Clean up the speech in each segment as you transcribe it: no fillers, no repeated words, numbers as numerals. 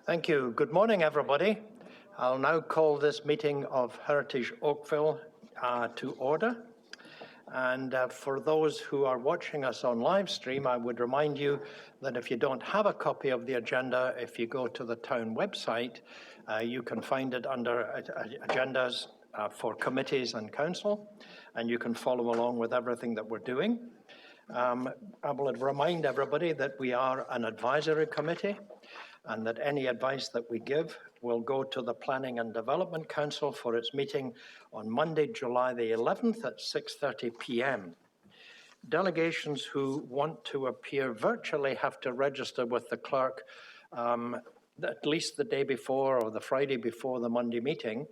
Thank you. Good morning, everybody. I'll now call this meeting of Heritage Oakville to order. And for those who are watching us on live stream, I would remind you that if you don't have a copy of the agenda, if you go to the town website, you can find it under agendas for committees and council, and you can follow along with everything that we're doing. I will remind everybody that we are an advisory committee, and that any advice that we give will go to the Planning and Development Council for its meeting on Monday, July the 11th at 6:30 p.m. Delegations who want to appear virtually have to register with the clerk at least the day before or the Friday before the Monday meeting,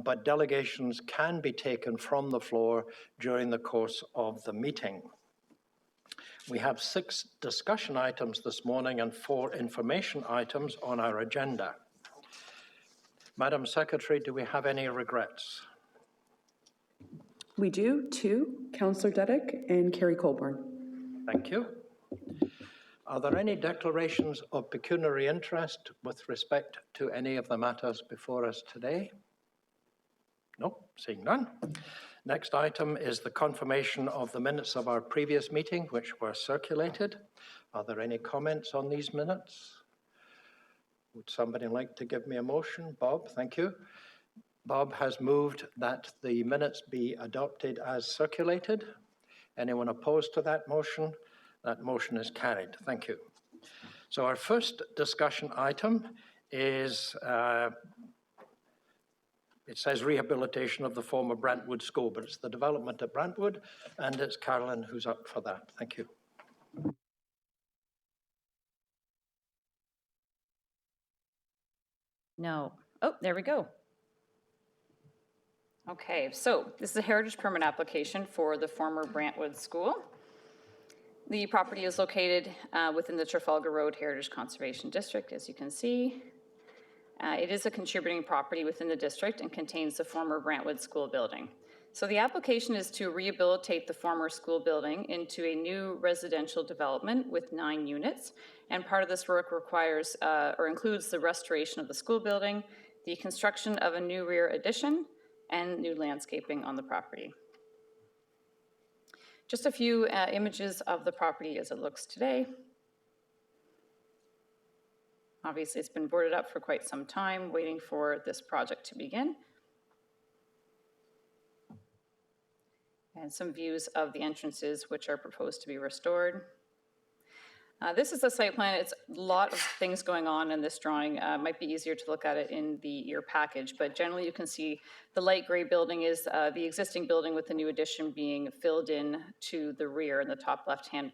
but delegations can be taken from the floor during the course of the meeting. We have 6 discussion items this morning and 4 information items on our agenda. Madam Secretary, do we have any regrets? We do. 2, Councillor Duddick and Kerry Colborne. Thank you. Are there any declarations of pecuniary interest with respect to any of the matters before us today? No, seeing none. Next item is the confirmation of the minutes of our previous meeting, which were circulated. Are there any comments on these minutes? Would somebody like to give me a motion? Bob, thank you. Bob has moved that the minutes be adopted as circulated. Anyone opposed to that motion? That motion is carried. Thank you. So our first discussion item is it says rehabilitation of the former Brantwood School, but it's the development at Brantwood, and it's Carolyn who's up for that. Thank you. No. Oh, there we go. Okay, so this is a heritage permit application for the former Brantwood School. The property is located within the Trafalgar Road Heritage Conservation District, as you can see. It is a contributing property within the district and contains the former Brantwood School building. So the application is to rehabilitate the former school building into a new residential development with 9 units. And part of this work requires or includes the restoration of the school building, the construction of a new rear addition, and new landscaping on the property. Just a few images of the property as it looks today. Obviously, it's been boarded up for quite some time, waiting for this project to begin. And some views of the entrances, which are proposed to be restored. This is the site plan. It's a lot of things going on in this drawing. It might be easier to look at it in your package, but generally you can see the light gray building is the existing building with the new addition being filled in to the rear in the top left-hand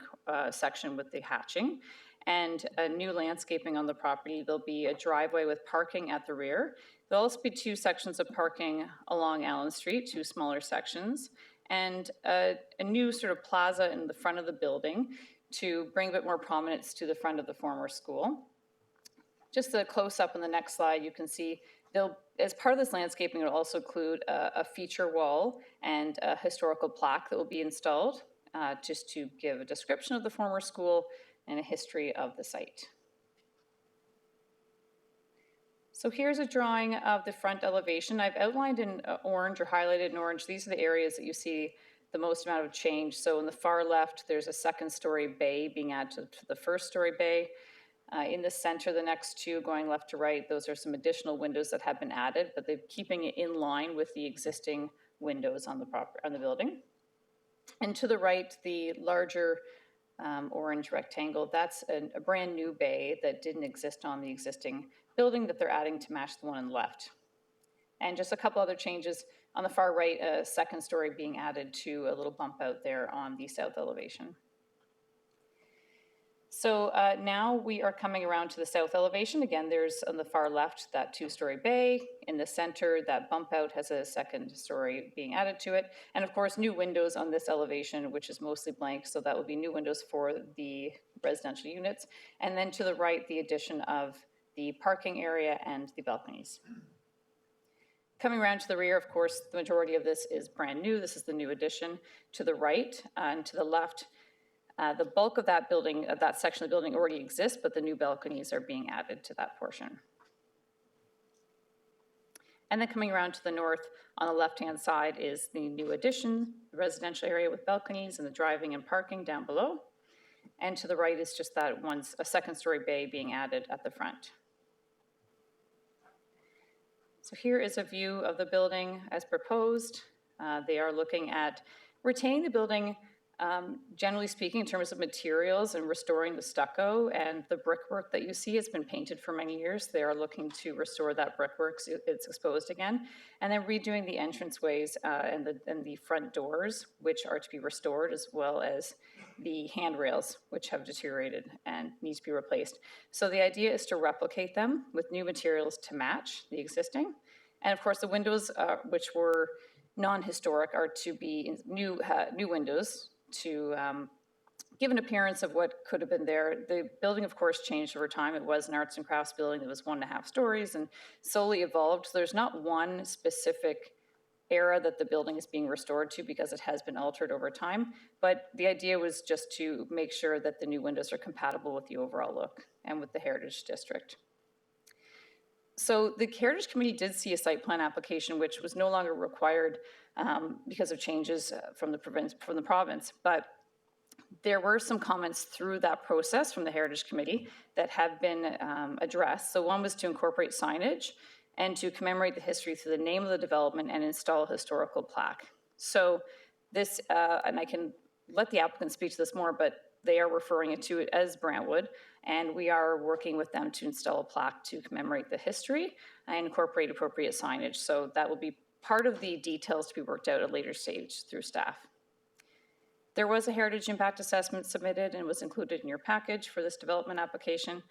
section with the hatching. And a new landscaping on the property. There'll be a driveway with parking at the rear. There'll also be 2 sections of parking along Allen Street, 2 smaller sections, and a new sort of plaza in the front of the building to bring a bit more prominence to the front of the former school. Just a close-up on the next slide, you can see as part of this landscaping, it'll also include a feature wall and a historical plaque that will be installed just to give a description of the former school and a history of the site. So here's a drawing of the front elevation. I've outlined in orange or highlighted in orange. These are the areas that you see the most amount of change. So in the far left, there's a 2nd-story bay being added to the 1st-story bay. In the center, the next 2 going left to right, those are some additional windows that have been added, but they're keeping it in line with the existing windows on the building. And to the right, the larger orange rectangle, that's a brand new bay that didn't exist on the existing building that they're adding to match the one on the left. And just a couple other changes. On the far right, a 2nd-story being added to a little bump out there on the south elevation. So now we are coming around to the south elevation. Again, there's on the far left that 2-story bay. In the center, that bump out has a 2nd story being added to it. And of course, new windows on this elevation, which is mostly blank. So that will be new windows for the residential units. And then to the right, the addition of the parking area and the balconies. Coming around to the rear, of course, the majority of this is brand new. This is the new addition. To the right and to the left, The bulk of that building, of that section of the building already exists, but the new balconies are being added to that portion. And then coming around to the north, on the left-hand side is the new addition, the residential area with balconies and the driving and parking down below. And to the right is just that a second-story bay being added at the front. So here is a view of the building as proposed. They are looking at retaining the building, generally speaking, in terms of materials and restoring the stucco and the brickwork that you see. It's been painted for many years. They are looking to restore that brickwork so it's exposed again. And then redoing the entranceways and the front doors, which are to be restored, as well as the handrails, which have deteriorated and need to be replaced. So the idea is to replicate them with new materials to match the existing. And of course, the windows, which were non-historic, are to be new windows to give an appearance of what could have been there. The building, of course, changed over time. It was an arts and crafts building that was 1.5 stories and slowly evolved. So there's not one specific era that the building is being restored to because it has been altered over time. But the idea was just to make sure that the new windows are compatible with the overall look and with the Heritage District. So the Heritage Committee did see a site plan application, which was no longer required because of changes from the province, but there were some comments through that process from the Heritage Committee that have been addressed. So one was to incorporate signage and to commemorate the history through the name of the development and install a historical plaque. So this, and I can let the applicant speak to this more, but they are referring to it as Brantwood, and we are working with them to install a plaque to commemorate the history and incorporate appropriate signage. So that will be part of the details to be worked out at a later stage through staff. There was a heritage impact assessment submitted and was included in your package for this development application.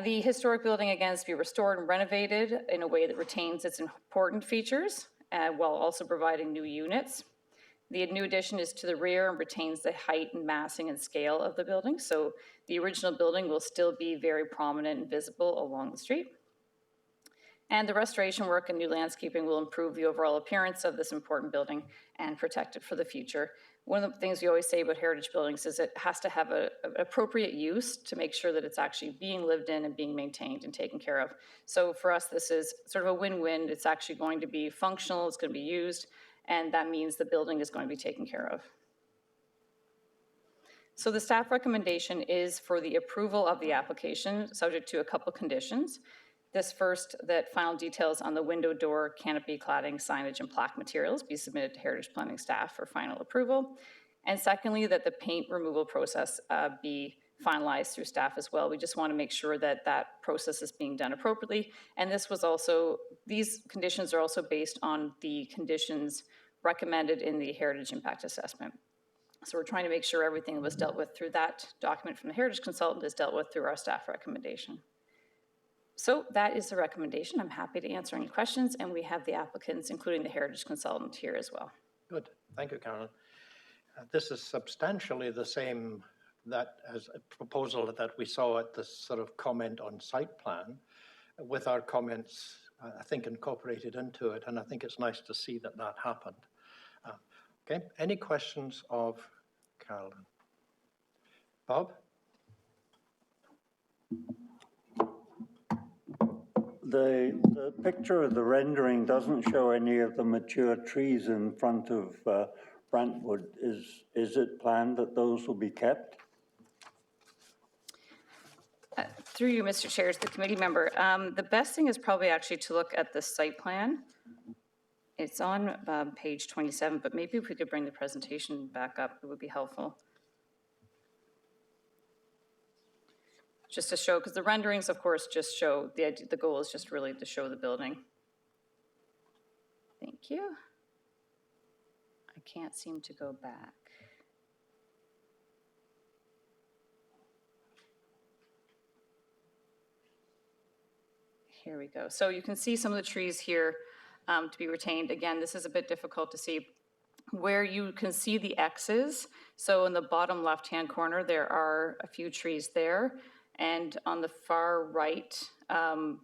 The historic building, again, is to be restored and renovated in a way that retains its important features while also providing new units. The new addition is to the rear and retains the height and massing and scale of the building. So the original building will still be very prominent and visible along the street. And the restoration work and new landscaping will improve the overall appearance of this important building and protect it for the future. One of the things we always say about heritage buildings is it has to have an appropriate use to make sure that it's actually being lived in and being maintained and taken care of. So for us, this is sort of a win-win. It's actually going to be functional, it's going to be used, and that means the building is going to be taken care of. So the staff recommendation is for the approval of the application, subject to a couple conditions. This first, that final details on the window, door, canopy, cladding, signage, and plaque materials be submitted to Heritage Planning staff for final approval. And secondly, that the paint removal process be finalized through staff as well. We just want to make sure that that process is being done appropriately. And this was also, these conditions are also based on the conditions recommended in the Heritage Impact Assessment. So we're trying to make sure everything that was dealt with through that document from the Heritage Consultant is dealt with through our staff recommendation. So that is the recommendation. I'm happy to answer any questions, and we have the applicants, including the Heritage Consultant, here as well. Good, thank you, Carolyn. This is substantially the same as a proposal that we saw at the sort of comment on site plan, with our comments, I think, incorporated into it, and I think it's nice to see that that happened. Okay, any questions of Carolyn? Bob? The picture of the rendering doesn't show any of the mature trees in front of Brantwood. Is it planned that those will be kept? Through you, Mr. Chair, to the committee member, the best thing is probably actually to look at the site plan. It's on page 27, but maybe if we could bring the presentation back up, it would be helpful. Just to show, because the renderings, of course, just show, the goal is just really to show the building. Thank you. I can't seem to go back. Here we go. So you can see some of the trees here to be retained. Again, this is a bit difficult to see. Where you can see the X's, so in the bottom left-hand corner, there are a few trees there. And on the far right, or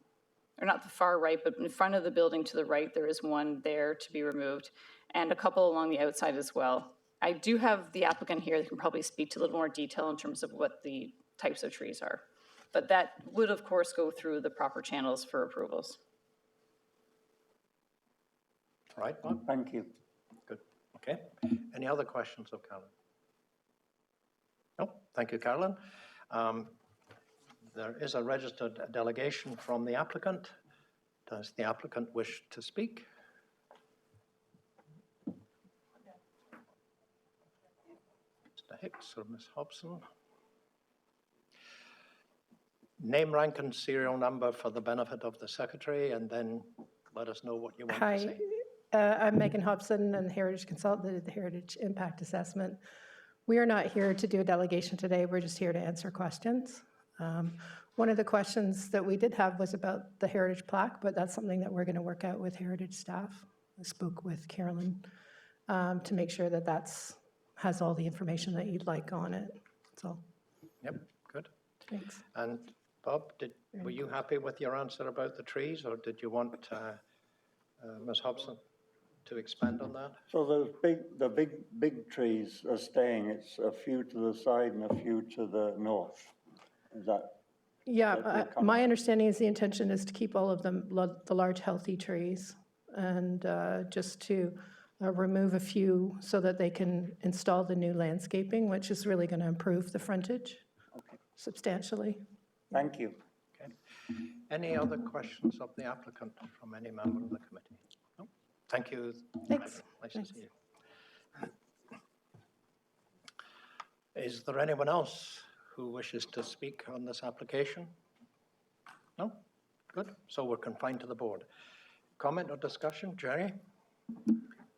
not the far right, but in front of the building to the right, there is one there to be removed, and a couple along the outside as well. I do have the applicant here that can probably speak to a little more detail in terms of what the types of trees are. But that would, of course, go through the proper channels for approvals. Right, Bob? Thank you. Good. Okay. Any other questions of Carolyn? No, thank you, Carolyn. There is a registered delegation from the applicant. Does the applicant wish to speak? Mr. Hicks or Ms. Hobson? Name, rank, and serial number for the benefit of the secretary, and then let us know what you want to Hi, say. I'm Megan Hobson, and Heritage Consultant at the Heritage Impact Assessment. We are not here to do a delegation today. We're just here to answer questions. One of the questions that we did have was about the heritage plaque, but that's something that we're going to work out with heritage staff. I spoke with Carolyn to make sure that has all the information that you'd like on it. So, Yep, good. thanks. And Bob, were you happy with your answer about the trees, or did you want Ms. Hobson to expand on that? So the big trees are staying. It's a few to the side and a few to the north. Is that? Yeah, my understanding is the intention is to keep all of them, the large healthy trees, and just to remove a few so that they can install the new landscaping, which is really going to improve the frontage substantially. Thank you. Okay. Any other questions of the applicant from any member of the committee? No? Thank you. Thanks. Nice to see you. Is there anyone else who wishes to speak on this application? No? Good. So we're confined to the board. Comment or discussion? Jerry?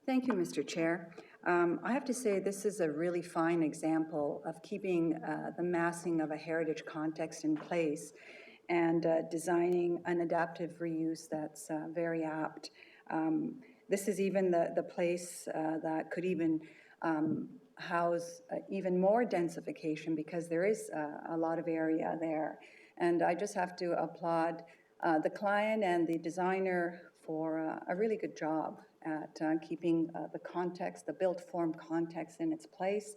Thank you, Mr. Chair. I have to say this is a really fine example of keeping the massing of a heritage context in place and designing an adaptive reuse that's very apt. This is even the place that could even house even more densification because there is a lot of area there. And I just have to applaud the client and the designer for a really good job at keeping the context, the built form context in its place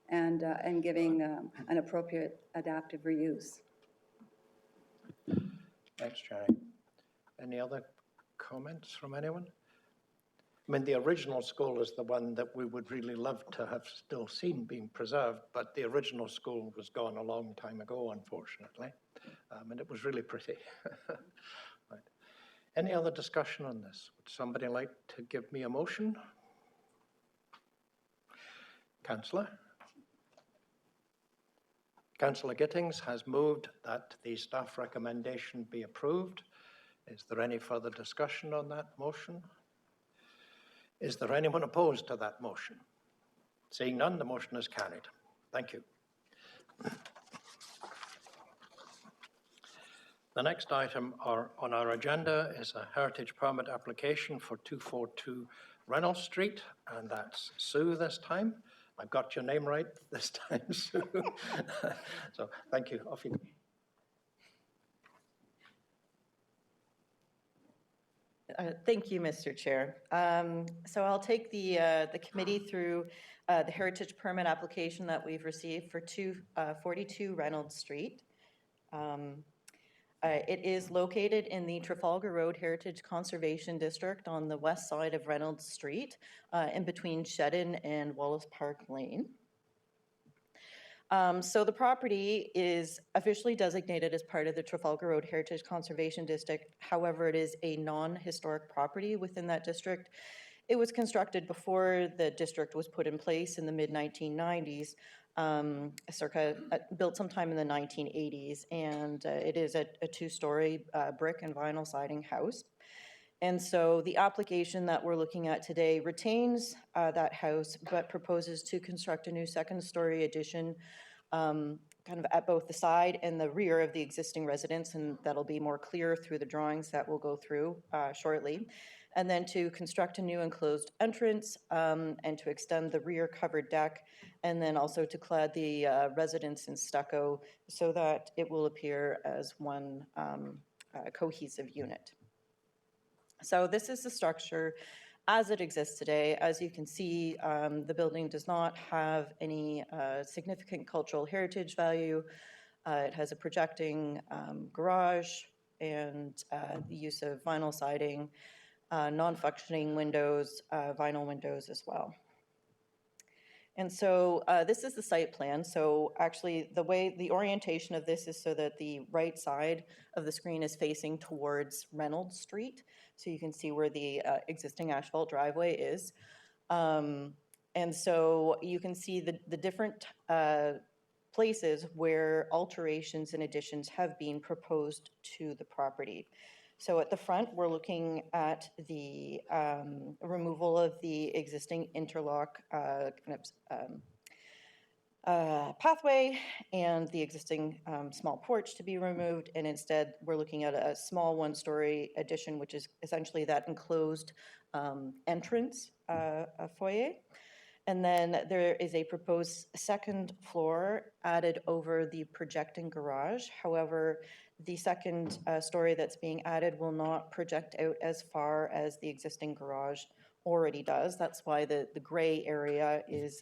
and giving an appropriate adaptive reuse. Thanks, Jerry. Any other comments from anyone? I mean, the original school is the one that we would really love to have still seen being preserved, but the original school was gone a long time ago, unfortunately, and it was really pretty. Right. Any other discussion on this? Would somebody like to give me a motion? Councillor? Councillor Gittings has moved that the staff recommendation be approved. Is there any further discussion on that motion? Is there anyone opposed to that motion? Seeing none, the motion is carried. Thank you. The next item on our agenda is a heritage permit application for 242 Reynolds Street, and that's Sue this time. I've got your name right this time, Sue. So thank you. Off you go. Thank you, Mr. Chair. So I'll take the committee through the heritage permit application that we've received for 242 Reynolds Street. It is located in the Trafalgar Road Heritage Conservation District on the west side of Reynolds Street, in between Shedden and Wallace Park Lane. So the property is officially designated as part of the Trafalgar Road Heritage Conservation District. However, it is a non-historic property within that district. It was constructed before the district was put in place in the mid-1990s, built sometime in the 1980s, and it is a two-story brick and vinyl siding house. And so the application that we're looking at today retains that house, but proposes to construct a new second-story addition kind of at both the side and the rear of the existing residence, and that'll be more clear through the drawings that we'll go through shortly. And then to construct a new enclosed entrance and to extend the rear covered deck, and then also to clad the residence in stucco so that it will appear as one cohesive unit. So this is the structure As it exists today, as you can see, the building does not have any significant cultural heritage value. It has a projecting garage and the use of vinyl siding, non-functioning windows, vinyl windows as well. And so this is the site plan. So actually the orientation of this is so that the right side of the screen is facing towards Reynolds Street. So you can see where the existing asphalt driveway is. And so you can see the different places where alterations and additions have been proposed to the property. So at the front, we're looking at the removal of the existing interlock pathway and the existing small porch to be removed. And instead, we're looking at a small one-story addition, which is essentially that enclosed entrance foyer. And then there is a proposed second floor added over the projecting garage. However, the second story that's being added will not project out as far as the existing garage already does. That's why the gray area is,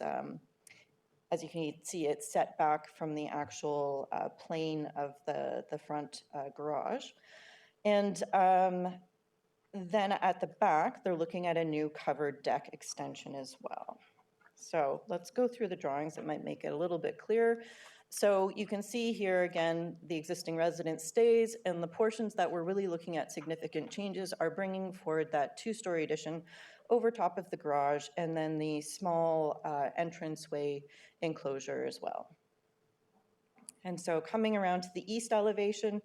as you can see, it's set back from the actual plane of the front garage. And then at the back, they're looking at a new covered deck extension as well. So let's go through the drawings that might make it a little bit clearer. So you can see here again, the existing residence stays, and the portions that we're really looking at significant changes are bringing forward that two-story addition over top of the garage, and then the small entranceway enclosure as well. And so coming around to the east elevation,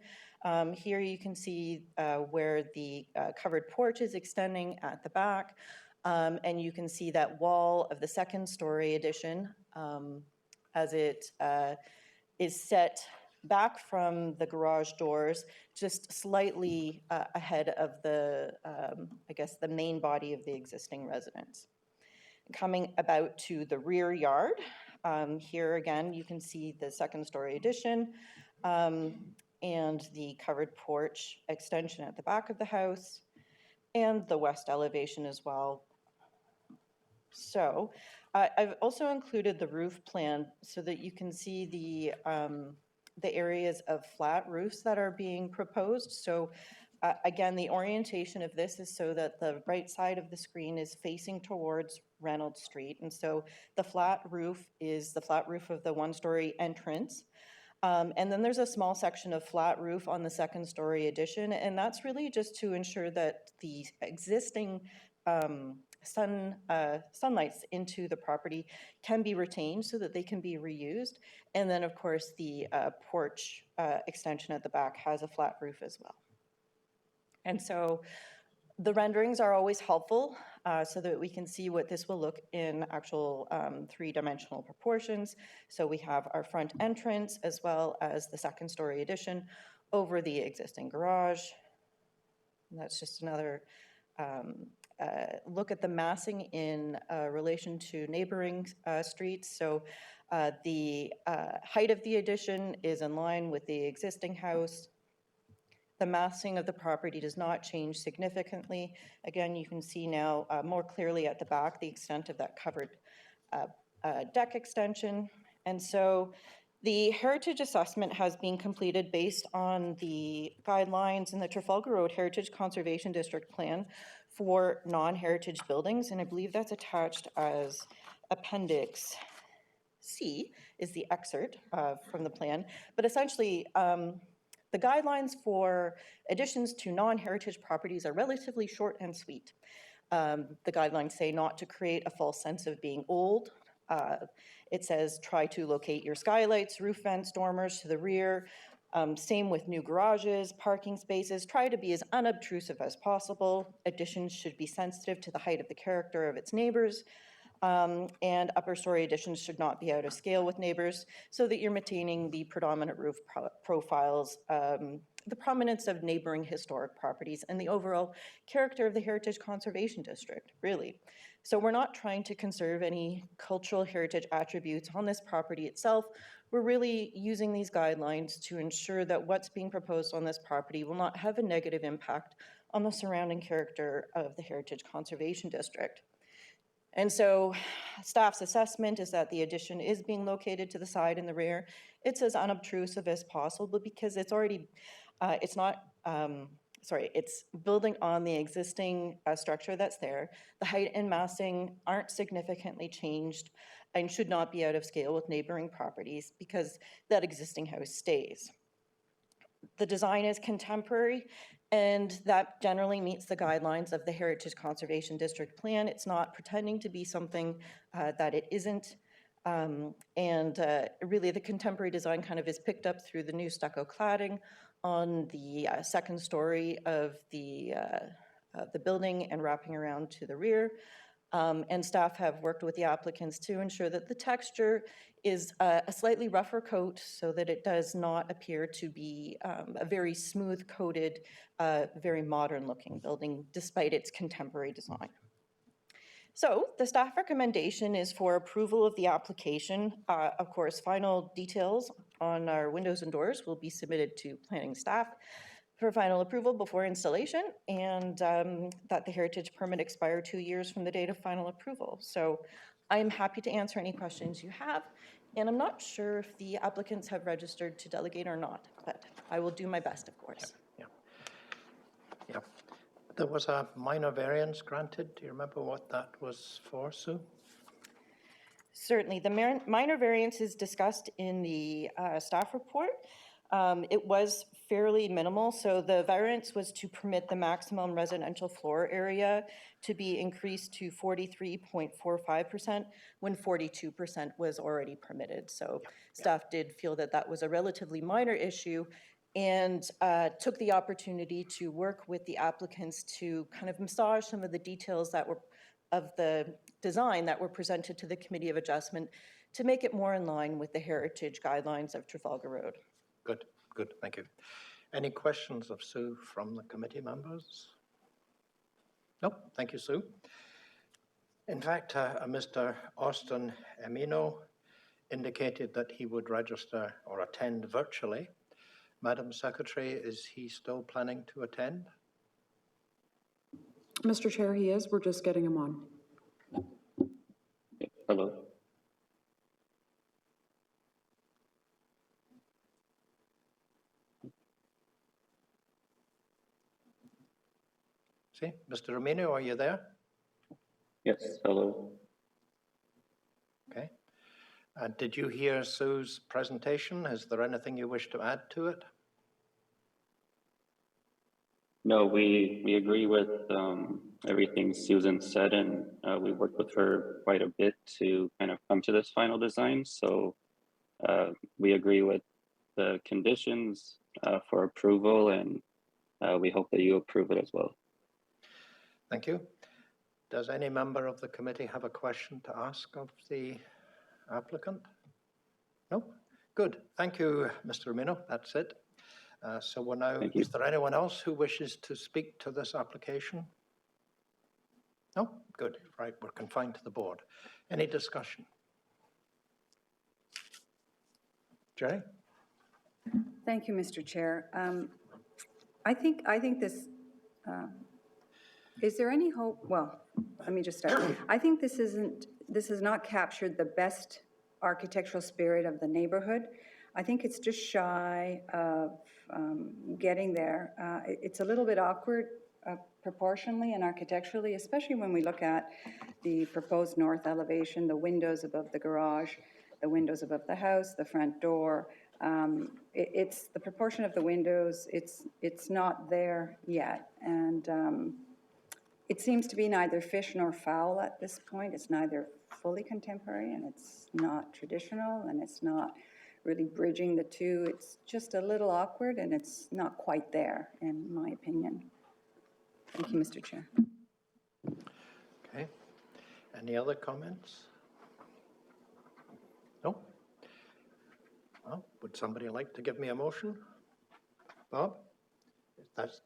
here you can see where the covered porch is extending at the back. And you can see that wall of the second story addition as it is set back from the garage doors, just slightly ahead of the, I guess, the main body of the existing residence. Coming about to the rear yard, here again, you can see the second story addition and the covered porch extension at the back of the house and the west elevation as well. So I've also included the roof plan so that you can see the areas of flat roofs that are being proposed. So again, the orientation of this is so that the right side of the screen is facing towards Reynolds Street. And so the flat roof is the flat roof of the one-story entrance. And then there's a small section of flat roof on the second story addition. And that's really just to ensure that the existing sunlights into the property can be retained so that they can be reused. And then of course the porch extension at the back has a flat roof as well. And so the renderings are always helpful so that we can see what this will look in actual three-dimensional proportions. So we have our front entrance as well as the second story addition over the existing garage. And that's just another look at the massing in relation to neighboring streets. So the height of the addition is in line with the existing house. The massing of the property does not change significantly. Again, you can see now more clearly at the back the extent of that covered deck extension. And so the heritage assessment has been completed based on the guidelines in the Trafalgar Road Heritage Conservation District Plan for non-heritage buildings, and I believe that's attached as Appendix C is the excerpt from the plan. But essentially, the guidelines for additions to non-heritage properties are relatively short and sweet. The guidelines say not to create a false sense of being old. It says try to locate your skylights, roof vents, dormers to the rear. Same with new garages, parking spaces. Try to be as unobtrusive as possible. Additions should be sensitive to the height of the character of its neighbors. And upper story additions should not be out of scale with neighbors so that you're maintaining the predominant roof profiles, the prominence of neighboring historic properties, and the overall character of the Heritage Conservation District, really. So we're not trying to conserve any cultural heritage attributes on this property itself. We're really using these guidelines to ensure that what's being proposed on this property will not have a negative impact on the surrounding character of the Heritage Conservation District. And so staff's assessment is that the addition is being located to the side and the rear. It's as unobtrusive as possible because it's already, it's building on the existing structure that's there. The height and massing aren't significantly changed and should not be out of scale with neighboring properties because that existing house stays. The design is contemporary, and that generally meets the guidelines of the Heritage Conservation District Plan. It's not pretending to be something that it isn't. Really, the contemporary design kind of is picked up through the new stucco cladding on the second story of the building and wrapping around to the rear. And staff have worked with the applicants to ensure that the texture is a slightly rougher coat so that it does not appear to be a very smooth coated, very modern looking building despite its contemporary design. So the staff recommendation is for approval of the application. Of course, final details on our windows and doors will be submitted to planning staff for final approval before installation, and that the heritage permit expire 2 years from the date of final approval. So I'm happy to answer any questions you have, and I'm not sure if the applicants have registered to delegate or not, but I will do my best, of course. Yeah. There was a minor variance granted. Do you remember what that was for, Sue? Certainly. The minor variance is discussed in the staff report. It was fairly minimal. So the variance was to permit the maximum residential floor area to be increased to 43.45% when 42% was already permitted. So staff did feel that that was a relatively minor issue and took the opportunity to work with the applicants to kind of massage some of the details that were of the design that were presented to the Committee of Adjustment to make it more in line with the heritage guidelines of Trafalgar Road. Good, good, thank you. Any questions of Sue from the committee members? No, thank you, Sue. In fact, Mr. Austin Emino indicated that he would register or attend virtually. Madam Secretary, is he still planning to attend? Mr. Chair, he is. We're just getting him on. Hello. See, Mr. Romino, are you there? Yes, hello. Okay. And did you hear Sue's presentation? Is there anything you wish to add to it? No, we agree with everything Susan said, and we worked with her quite a bit to kind of come to this final design. So we agree with the conditions for approval, and we hope that you approve it as well. Thank you. Does any member of the committee have a question to ask of the applicant? No? Good. Thank you, Mr. Romino. That's it. So we're now, is there anyone else who wishes to speak to this application? No? Good. Right, we're confined to the board. Any discussion? Jerry? Thank you, Mr. Chair. I think this, is there any hope? Well, let me just start. I think this has not captured the best architectural spirit of the neighborhood. I think it's just shy of getting there. It's a little bit awkward proportionally and architecturally, especially when we look at the proposed north elevation, the windows above the garage, the windows above the house, the front door. It's the proportion of the windows, it's not there yet. And it seems to be neither fish nor fowl at this point. It's neither fully contemporary and it's not traditional and it's not really bridging the two. It's just a little awkward and it's not quite there, in my opinion. Thank you, Mr. Chair. Okay. Any other comments? No? Well, would somebody like to give me a motion? Bob? That's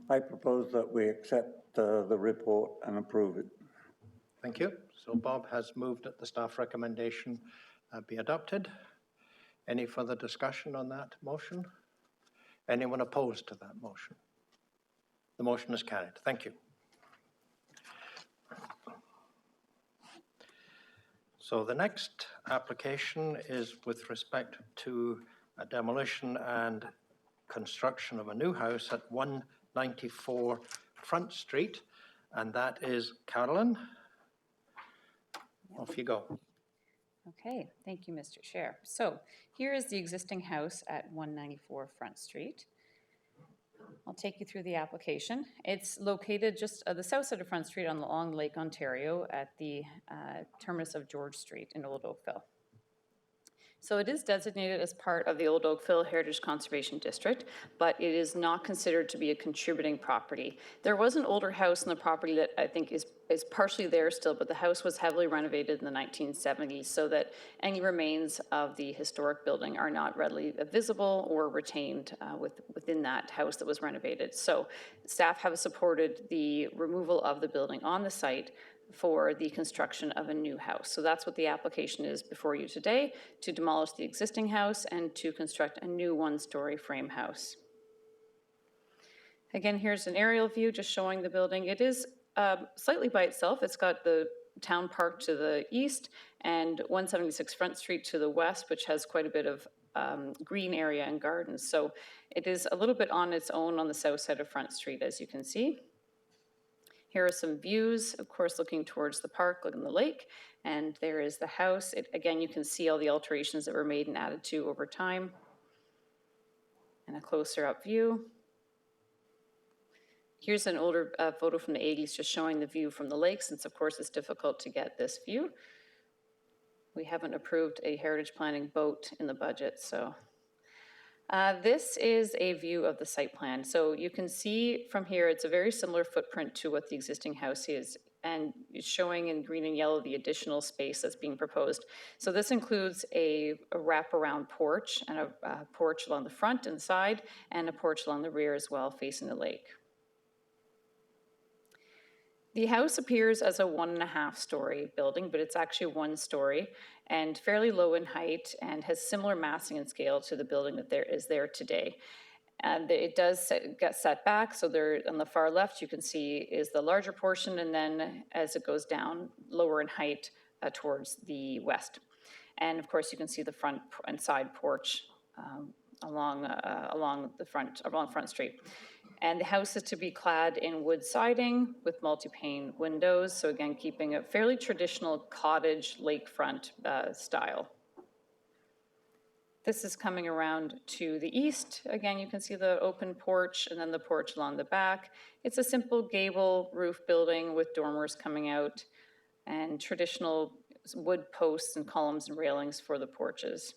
I propose that we accept the report and approve it. Thank you. So Bob has moved that the staff recommendation be adopted. Any further discussion on that motion? Anyone opposed to that motion? The motion is carried. Thank you. So the next application is with respect to a demolition and construction of a new house at 194 Front Street, and that is Carolyn. Off you go. Okay, thank you, Mr. Chair. So here is the existing house at 194 Front Street. I'll take you through the application. It's located just the south side of Front Street along Lake Ontario at the terminus of George Street in Old Oakville. So it is designated as part of the Old Oakville Heritage Conservation District, but it is not considered to be a contributing property. There was an older house in the property that I think is partially there still, but the house was heavily renovated in the 1970s so that any remains of the historic building are not readily visible or retained within that house that was renovated. So staff have supported the removal of the building on the site for the construction of a new house. So that's what the application is before you today, to demolish the existing house and to construct a new one-story frame house. Again, here's an aerial view just showing the building. It is slightly by itself. It's got the town park to the east and 176 Front Street to the west, which has quite a bit of green area and gardens. So it is a little bit on its own on the south side of Front Street, as you can see. Here are some views, of course, looking towards the park, looking at the lake, and there is the house. Again, you can see all the alterations that were made and added to over time. And a closer up view. Here's an older photo from the 80s just showing the view from the lake, since of course it's difficult to get this view. We haven't approved a heritage planning boat in the budget, so. This is a view of the site plan. So you can see from here, it's a very similar footprint to what the existing house is, and it's showing in green and yellow the additional space that's being proposed. So this includes a wraparound porch and a porch along the front and side, and a porch along the rear as well, facing the lake. The house appears as a 1.5-story building, but it's actually 1 story and fairly low in height and has similar massing and scale to the building that is there today. And it does get set back, so there on the far left you can see is the larger portion, and then as it goes down, lower in height towards the west. And of course you can see the front and side porch along Front Street. And the house is to be clad in wood siding with multi-pane windows. So again, keeping a fairly traditional cottage lakefront style. This is coming around to the east. Again, you can see the open porch and then the porch along the back. It's a simple gable roof building with dormers coming out and traditional wood posts and columns and railings for the porches.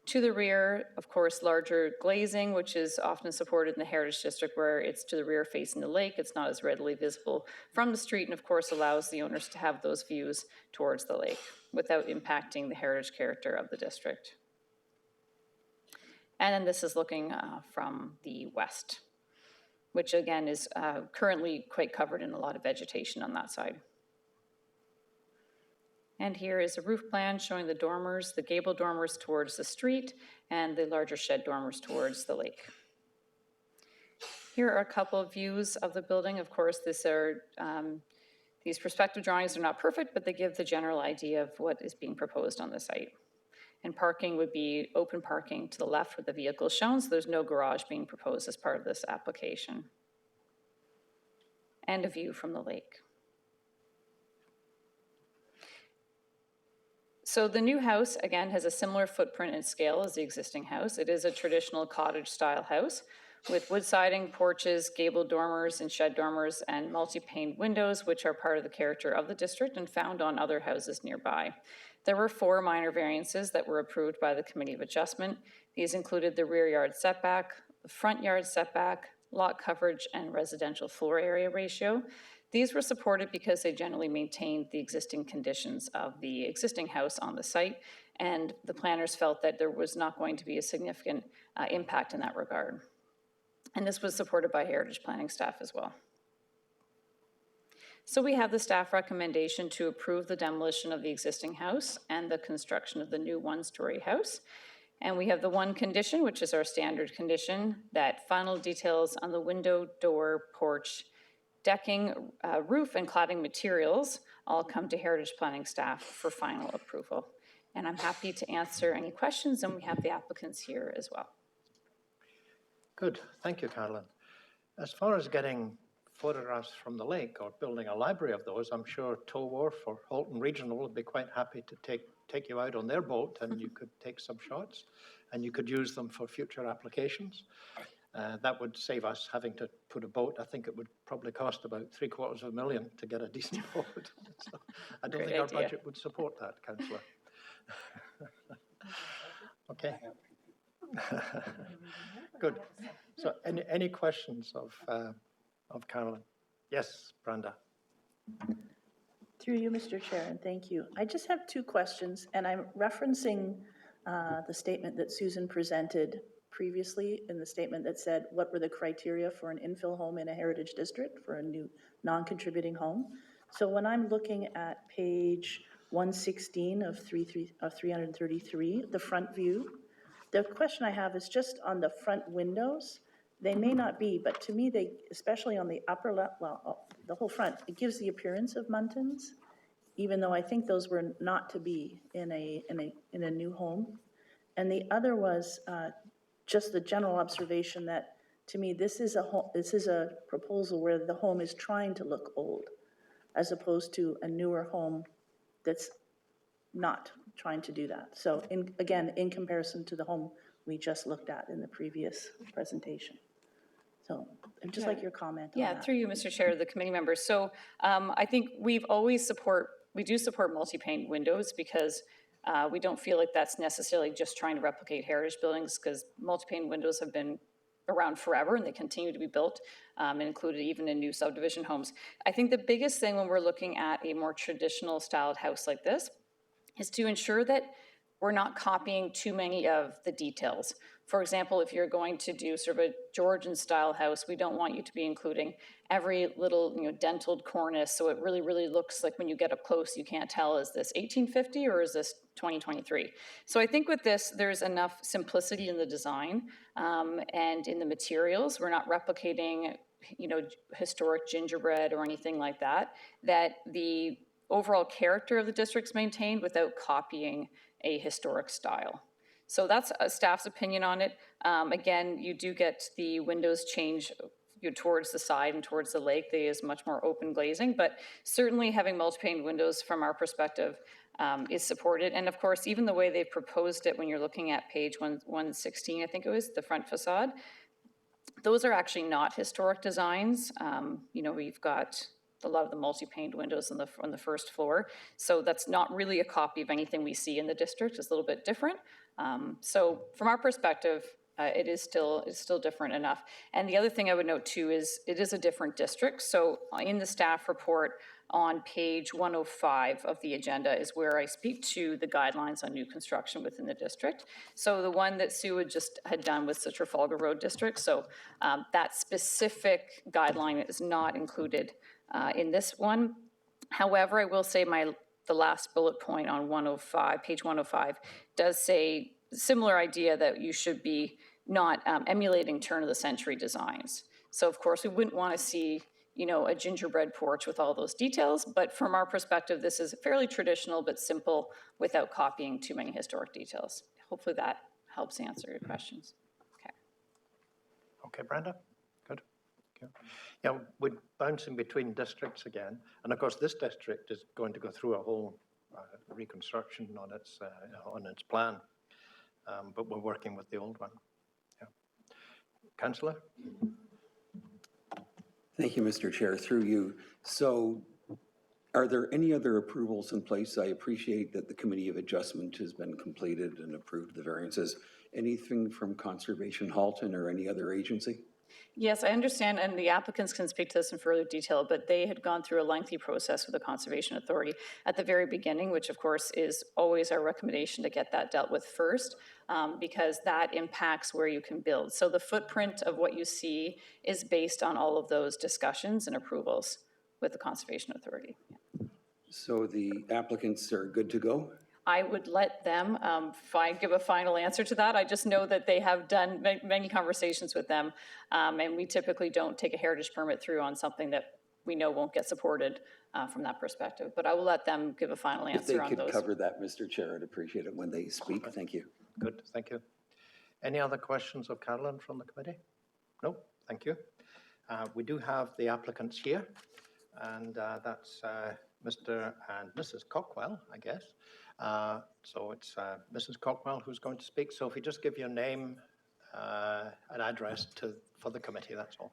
To the rear, of course, larger glazing, which is often supported in the Heritage District where it's to the rear facing the lake. It's not as readily visible from the street and of course allows the owners to have those views towards the lake without impacting the heritage character of the district. And then this is looking from the west, which again is currently quite covered in a lot of vegetation on that side. And here is a roof plan showing the dormers, the gable dormers towards the street, and the larger shed dormers towards the lake. Here are a couple of views of the building. Of course, these perspective drawings are not perfect, but they give the general idea of what is being proposed on the site. And parking would be open parking to the left with the vehicle shown, so there's no garage being proposed as part of this application. And a view from the lake. So the new house, again, has a similar footprint and scale as the existing house. It is a traditional cottage-style house with wood siding, porches, gable dormers, and shed dormers, and multi-pane windows, which are part of the character of the district and found on other houses nearby. There were 4 minor variances that were approved by the Committee of Adjustment. These included the rear yard setback, the front yard setback, lot coverage, and residential floor area ratio. These were supported because they generally maintained the existing conditions of the existing house on the site, and the planners felt that there was not going to be a significant impact in that regard. And this was supported by heritage planning staff as well. So we have the staff recommendation to approve the demolition of the existing house and the construction of the new 1-story house. And we have the one condition, which is our standard condition, that final details on the window, door, porch, decking, roof, and cladding materials all come to Heritage Planning staff for final approval. And I'm happy to answer any questions, and we have the applicants here as well. Good, thank you, Carolyn. As far as getting photographs from the lake or building a library of those, I'm sure Tow Wharf or Halton Regional would be quite happy to take you out on their boat and you could take some shots and you could use them for future applications. That would save us having to put a boat. I think it would probably cost about $750,000 to get a decent boat. So I don't think our budget would support that, Councillor. Okay. Good. So any questions of Carolyn? Yes, Brenda. Through you, Mr. Chair, and thank you. I just have two questions, and I'm referencing the statement that Susan presented previously in the statement that said, what were the criteria for an infill home in a heritage district for a new non-contributing home? So when I'm looking at page 116 of 333, the front view, the question I have is just on the front windows. They may not be, but to me, they, especially on the upper left, well, the whole front, it gives the appearance of muntins, even though I think those were not to be in a new home. And the other was just the general observation that, to me, this is a proposal where the home is trying to look old, as opposed to a newer home that's not trying to do that. So again, in comparison to the home we just looked at in the previous presentation. So I'd just like your comment on that. Yeah, through you, Mr. Chair, the committee members. So I think we do support multi-pane windows because we don't feel like that's necessarily just trying to replicate heritage buildings, because multi-pane windows have been around forever and they continue to be built and included even in new subdivision homes. I think the biggest thing when we're looking at a more traditional styled house like this is to ensure that we're not copying too many of the details. For example, if you're going to do sort of a Georgian style house, we don't want you to be including every little, dentiled cornice, so it really, really looks like when you get up close, you can't tell, is this 1850 or is this 2023? So I think with this, there's enough simplicity in the design and in the materials. We're not replicating, historic gingerbread or anything like that, that the overall character of the district's maintained without copying a historic style. So that's a staff's opinion on it. Again, you do get the windows change towards the side and towards the lake. They use much more open glazing, but certainly having multi-pane windows from our perspective is supported. And of course, even the way they've proposed it when you're looking at page 116, I think it was, the front facade, those are actually not historic designs. We've got a lot of the multi-paned windows on the first floor. So that's not really a copy of anything we see in the district. It's a little bit different. So from our perspective, it's still different enough. And the other thing I would note too is it is a different district. So in the staff report on page 105 of the agenda is where I speak to the guidelines on new construction within the district. So the one that Sue had done was the Trafalgar Road district. So that specific guideline is not included in this one. However, I will say the last bullet point on 105, page 105, does say similar idea that you should be not emulating turn-of-the-century designs. So of course, we wouldn't want to see, a gingerbread porch with all those details, but from our perspective, this is fairly traditional but simple without copying too many historic details. Hopefully that helps answer your questions. Okay. Okay, Brenda, good. Okay. Yeah, we're bouncing between districts again, and of course, this district is going to go through a whole reconstruction on its plan, but we're working with the old one. Yeah. Councillor? Thank you, Mr. Chair. Through you. So are there any other approvals in place? I appreciate that the Committee of Adjustment has been completed and approved the variances. Anything from Conservation Halton or any other agency? Yes, I understand, and the applicants can speak to this in further detail, but they had gone through a lengthy process with the Conservation Authority at the very beginning, which of course is always our recommendation to get that dealt with first, because that impacts where you can build. So the footprint of what you see is based on all of those discussions and approvals with the Conservation Authority. So the applicants are good to go? I would let them give a final answer to that. I just know that they have done many conversations with them, and we typically don't take a heritage permit through on something that we know won't get supported from that perspective. But I will let them give a final If they answer on could those. cover that, Mr. Chair, I'd appreciate it when they speak. Thank you. Good, thank you. Any other questions of Carolyn from the committee? No, thank you. We do have the applicants here, and that's Mr. and Mrs. Cockwell, I guess. So it's Mrs. Cockwell who's going to speak. So if you just give your name and address for the committee, that's all.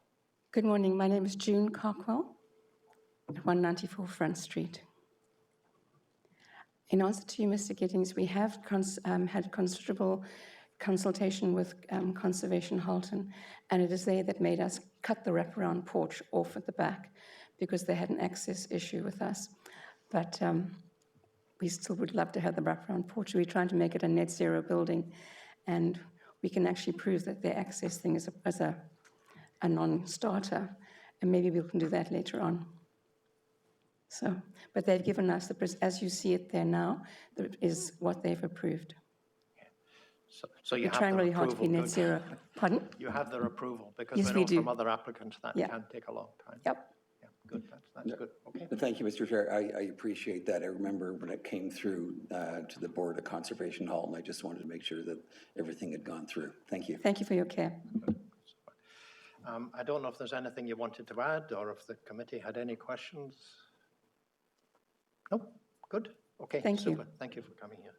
Good morning. My name is June Cockwell at 194 Front Street. In answer to you, Mr. Giddings, we have had considerable consultation with Conservation Halton, and it is they that made us cut the wraparound porch off at the back because they had an access issue with us. But we still would love to have the wraparound porch. We're trying to make it a net zero building, and we can actually prove that the access thing is a non-starter, and maybe we can do that later on. So, but they've given us, as you see it there now, that is what they've approved. So you We're have trying their really hard to be approval, net zero. Pardon? You have their approval, because Yes, I we know do. from other applicants that Yeah. can take a long time. Yep. Yeah, good, that's good, okay. Thank you, Mr. Chair. I appreciate that. I remember when it came through to the Board of Conservation Hall, and I just wanted to make sure that everything had gone through. Thank you. Thank you for your care. I don't know if there's anything you wanted to add, or if the committee had any questions. No, good, okay. Thank you. Super. Thank you for coming here.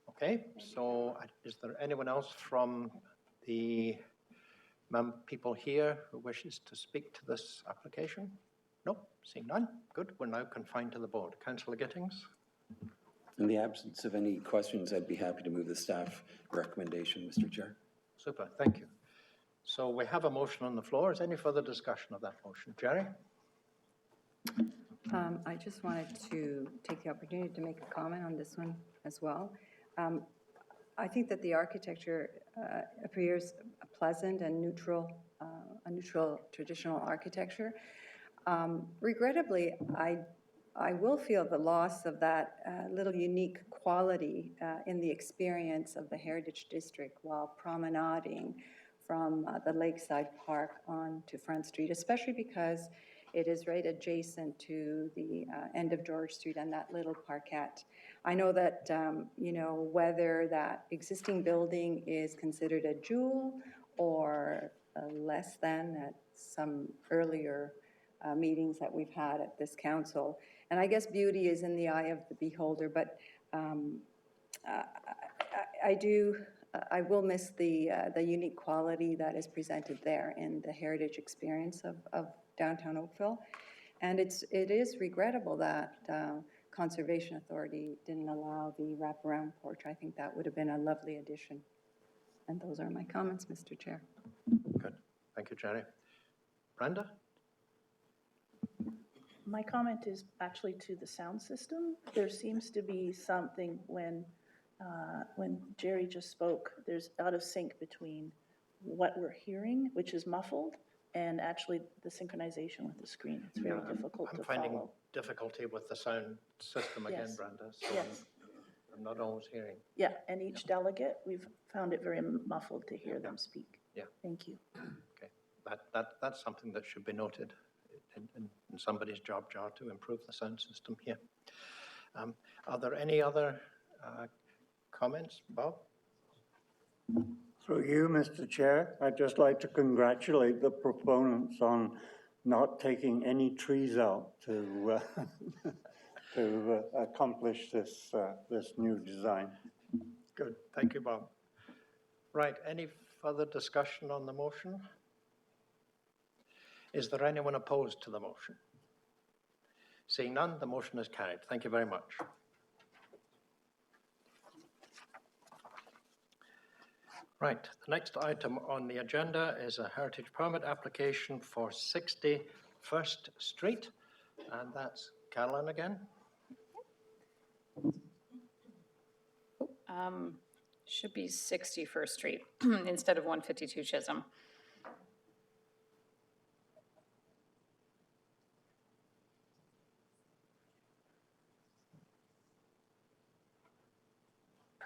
Okay, so is there anyone else from the people here who wishes to speak to this application? No, seeing none. Good, we're now confined to the board. Councillor Gittings? In the absence of any questions, I'd be happy to move the staff recommendation, Mr. Chair. Super, thank you. So we have a motion on the floor. Is any further discussion of that motion? Jerry? I just wanted to take the opportunity to make a comment on this one as well. I think that the architecture appears pleasant and neutral, a neutral traditional architecture. Regrettably, I will feel the loss of that little unique quality in the experience of the Heritage District while promenading from the Lakeside Park on to Front Street, especially because it is right adjacent to the end of George Street and that little parkette. I know that, whether that existing building is considered a jewel or less than at some earlier meetings that we've had at this council. And I guess beauty is in the eye of the beholder, but I will miss the unique quality that is presented there in the heritage experience of downtown Oakville. And it is regrettable that Conservation Authority didn't allow the wraparound porch. I think that would have been a lovely addition. And those are my comments, Mr. Chair. Good, thank you, Jerry. Brenda? My comment is actually to the sound system. There seems to be something when Jerry just spoke, there's out of sync between what we're hearing, which is muffled, and actually the synchronization with the screen. It's very difficult to I'm finding follow. difficulty with the sound system again, Yes. Brenda. So Yes. I'm not always hearing. Yeah, and each delegate, we've found it very muffled to hear them speak. Yeah. Thank you. Okay, that's something that should be noted in somebody's job jar to improve the sound system here. Are there any other comments, Bob? Through you, Mr. Chair, I'd just like to congratulate the proponents on not taking any trees out to accomplish this new design. Good, thank you, Bob. Right, any further discussion on the motion? Is there anyone opposed to the motion? Seeing none, the motion is carried. Thank you very much. Right, the next item on the agenda is a heritage permit application for 60 First Street, and that's Caroline again. Should be 60 First Street instead of 152 Chisholm.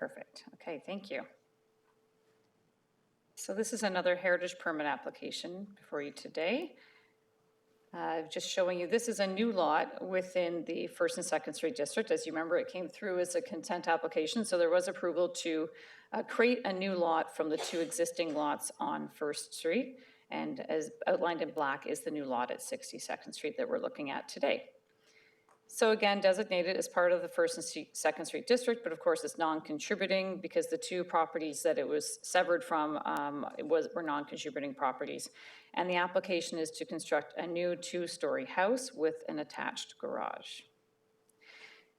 Perfect. Okay, thank you. So this is another heritage permit application before you today. Just showing you, this is a new lot within the First and Second Street District. As you remember, it came through as a consent application, so there was approval to create a new lot from the two existing lots on First Street. And as outlined in black is the new lot at 62nd Street that we're looking at today. So again, designated as part of the First and Second Street District, but of course it's non-contributing because the two properties that it was severed from were non-contributing properties. And the application is to construct a new 2-story house with an attached garage.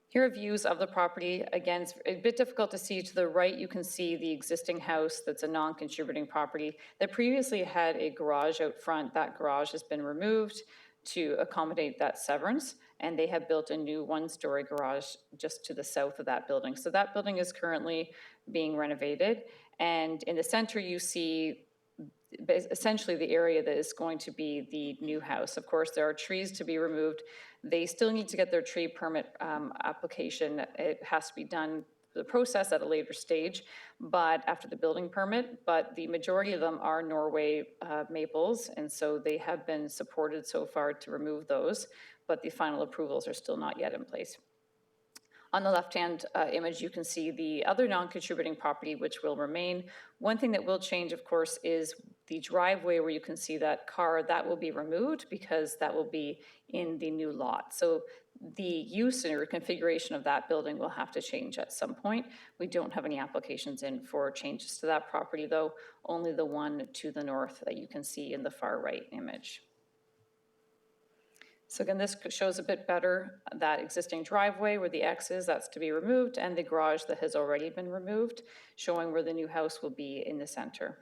Here are views of the property. Again, it's a bit difficult to see. To the right, you can see the existing house that's a non-contributing property that previously had a garage out front. That garage has been removed to accommodate that severance, and they have built a new 1-story garage just to the south of that building. So that building is currently being renovated, and in the center you see essentially the area that is going to be the new house. Of course, there are trees to be removed. They still need to get their tree permit application. It has to be done, the process at a later stage, but after the building permit, but the majority of them are Norway maples, and so they have been supported so far to remove those, but the final approvals are still not yet in place. On the left-hand image, you can see the other non-contributing property, which will remain. One thing that will change, of course, is the driveway where you can see that car. That will be removed because that will be in the new lot. So the use or configuration of that building will have to change at some point. We don't have any applications in for changes to that property, though, only the one to the north that you can see in the far right image. So again, this shows a bit better that existing driveway where the X is, that's to be removed, and the garage that has already been removed, showing where the new house will be in the center.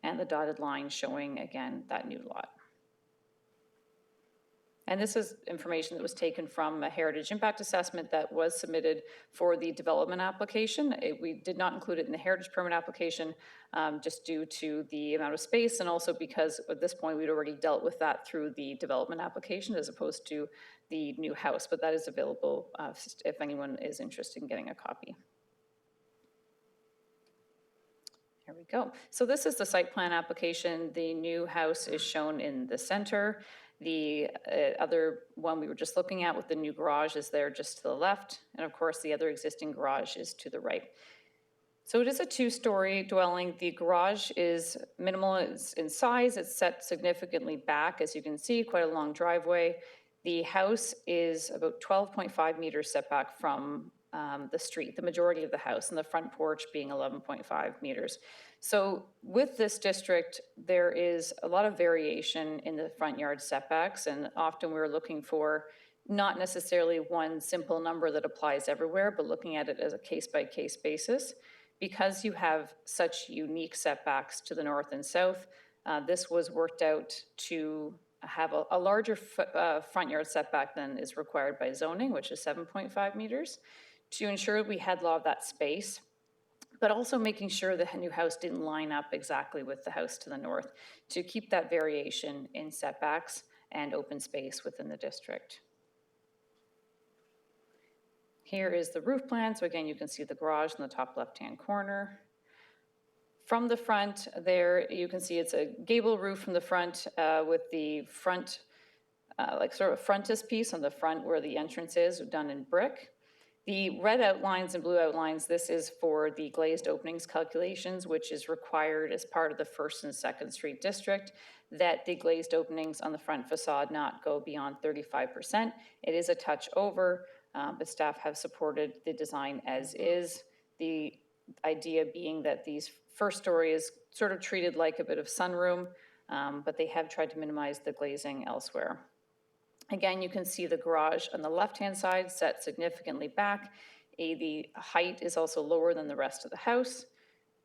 And the dotted line showing, again, that new lot. And this is information that was taken from a heritage impact assessment that was submitted for the development application. We did not include it in the heritage permit application just due to the amount of space, and also because at this point we'd already dealt with that through the development application as opposed to the new house, but that is available if anyone is interested in getting a copy. Here we go. So this is the site plan application. The new house is shown in the center. The other one we were just looking at with the new garage is there just to the left. And of course, the other existing garage is to the right. So it is a 2-story dwelling. The garage is minimal in size. It's set significantly back, as you can see, quite a long driveway. The house is about 12.5 meters setback from the street, the majority of the house, and the front porch being 11.5 meters. So with this district, there is a lot of variation in the front yard setbacks, and often we're looking for not necessarily one simple number that applies everywhere, but looking at it as a case-by-case basis. Because you have such unique setbacks to the north and south, this was worked out to have a larger front yard setback than is required by zoning, which is 7.5 meters, to ensure we had a lot of that space, but also making sure the new house didn't line up exactly with the house to the north, to keep that variation in setbacks and open space within the district. Here is the roof plan. So again, you can see the garage in the top left-hand corner. From the front there, you can see it's a gable roof from the front with the front, like sort of frontis piece on the front where the entrance is, done in brick. The red outlines and blue outlines, this is for the glazed openings calculations, which is required as part of the First and Second Street District, that the glazed openings on the front facade not go beyond 35%. It is a touch over, but staff have supported the design as is. The idea being that these first story is sort of treated like a bit of sunroom, but they have tried to minimize the glazing elsewhere. Again, you can see the garage on the left-hand side set significantly back. The height is also lower than the rest of the house.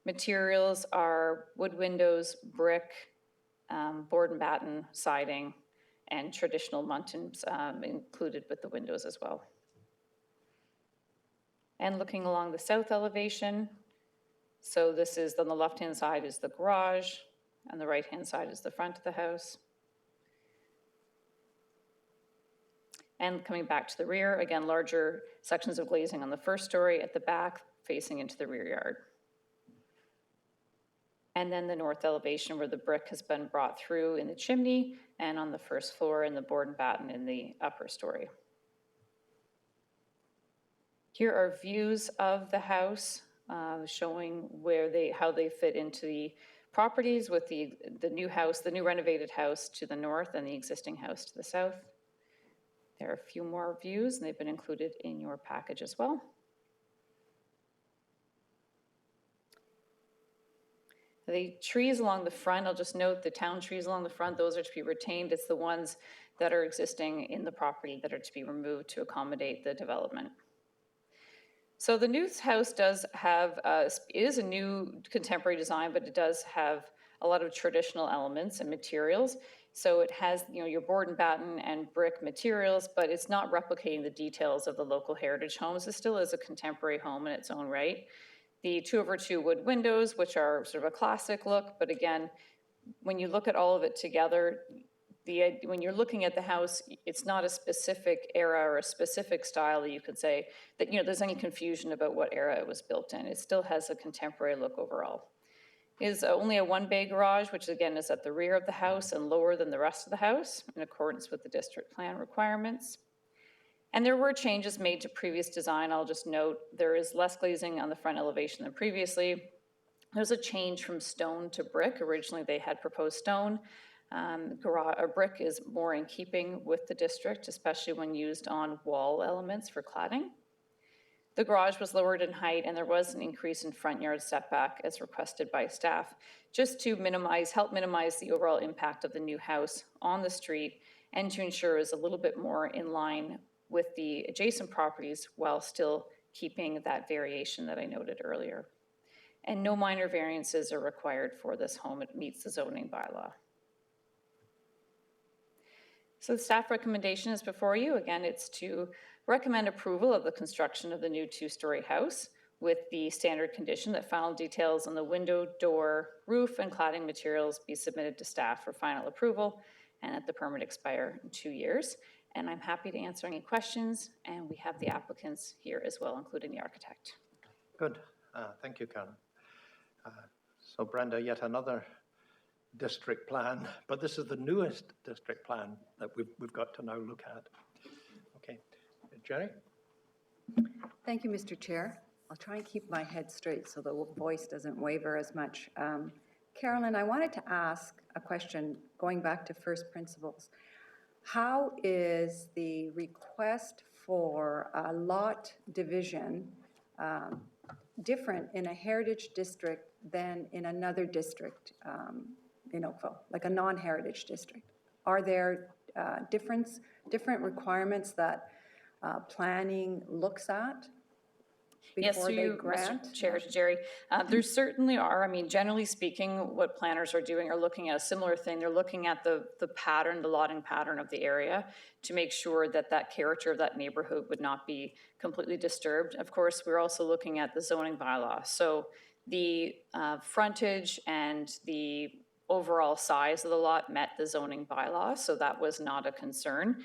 Materials are wood windows, brick, board and batten siding, and traditional muntins included with the windows as well. And looking along the south elevation, so this is on the left-hand side is the garage, and the right-hand side is the front of the house. And coming back to the rear, again, larger sections of glazing on the first story. At the back, facing into the rear yard. And then the north elevation where the brick has been brought through in the chimney and on the first floor and the board and batten in the upper story. Here are views of the house showing how they fit into the properties with the new house, the new renovated house to the north and the existing house to the south. There are a few more views and they've been included in your package as well. The trees along the front, I'll just note the town trees along the front, those are to be retained. It's the ones that are existing in the property that are to be removed to accommodate the development. So the new house does have, is a new contemporary design, but it does have a lot of traditional elements and materials. So it has, your board and batten and brick materials, but it's not replicating the details of the local heritage homes. It still is a contemporary home in its own right. The 2/2 wood windows, which are sort of a classic look, but again, when you look at all of it together, when you're looking at the house, it's not a specific era or a specific style that you could say that, there's any confusion about what era it was built in. It still has a contemporary look overall. It is only a one-bay garage, which again is at the rear of the house and lower than the rest of the house in accordance with the district plan requirements. And there were changes made to previous design. I'll just note there is less glazing on the front elevation than previously. There's a change from stone to brick. Originally they had proposed stone. Brick is more in keeping with the district, especially when used on wall elements for cladding. The garage was lowered in height and there was an increase in front yard setback as requested by staff, just to help minimize the overall impact of the new house on the street and to ensure it was a little bit more in line with the adjacent properties while still keeping that variation that I noted earlier. And no minor variances are required for this home. It meets the zoning bylaw. So the staff recommendation is before you. Again, it's to recommend approval of the construction of the new 2-story house with the standard condition that final details on the window, door, roof, and cladding materials be submitted to staff for final approval and that the permit expire in 2 years. And I'm happy to answer any questions, and we have the applicants here as well, including the architect. Good. Thank you, Karen. So Brenda, yet another district plan, but this is the newest district plan that we've got to now look at. Okay, Jerry? Thank you, Mr. Chair. I'll try and keep my head straight so the voice doesn't waver as much. Carolyn, I wanted to ask a question going back to first principles. How is the request for a lot division different in a heritage district than in another district in Oakville, like a non-heritage district? Are there different requirements that planning looks at before they grant? Mr. Chair, Jerry, there certainly are. I mean, generally speaking, what planners are doing are looking at a similar thing. They're looking at the pattern, the lotting pattern of the area to make sure that that character of that neighborhood would not be completely disturbed. Of course, we're also looking at the zoning bylaw. So the frontage and the overall size of the lot met the zoning bylaw, so that was not a concern.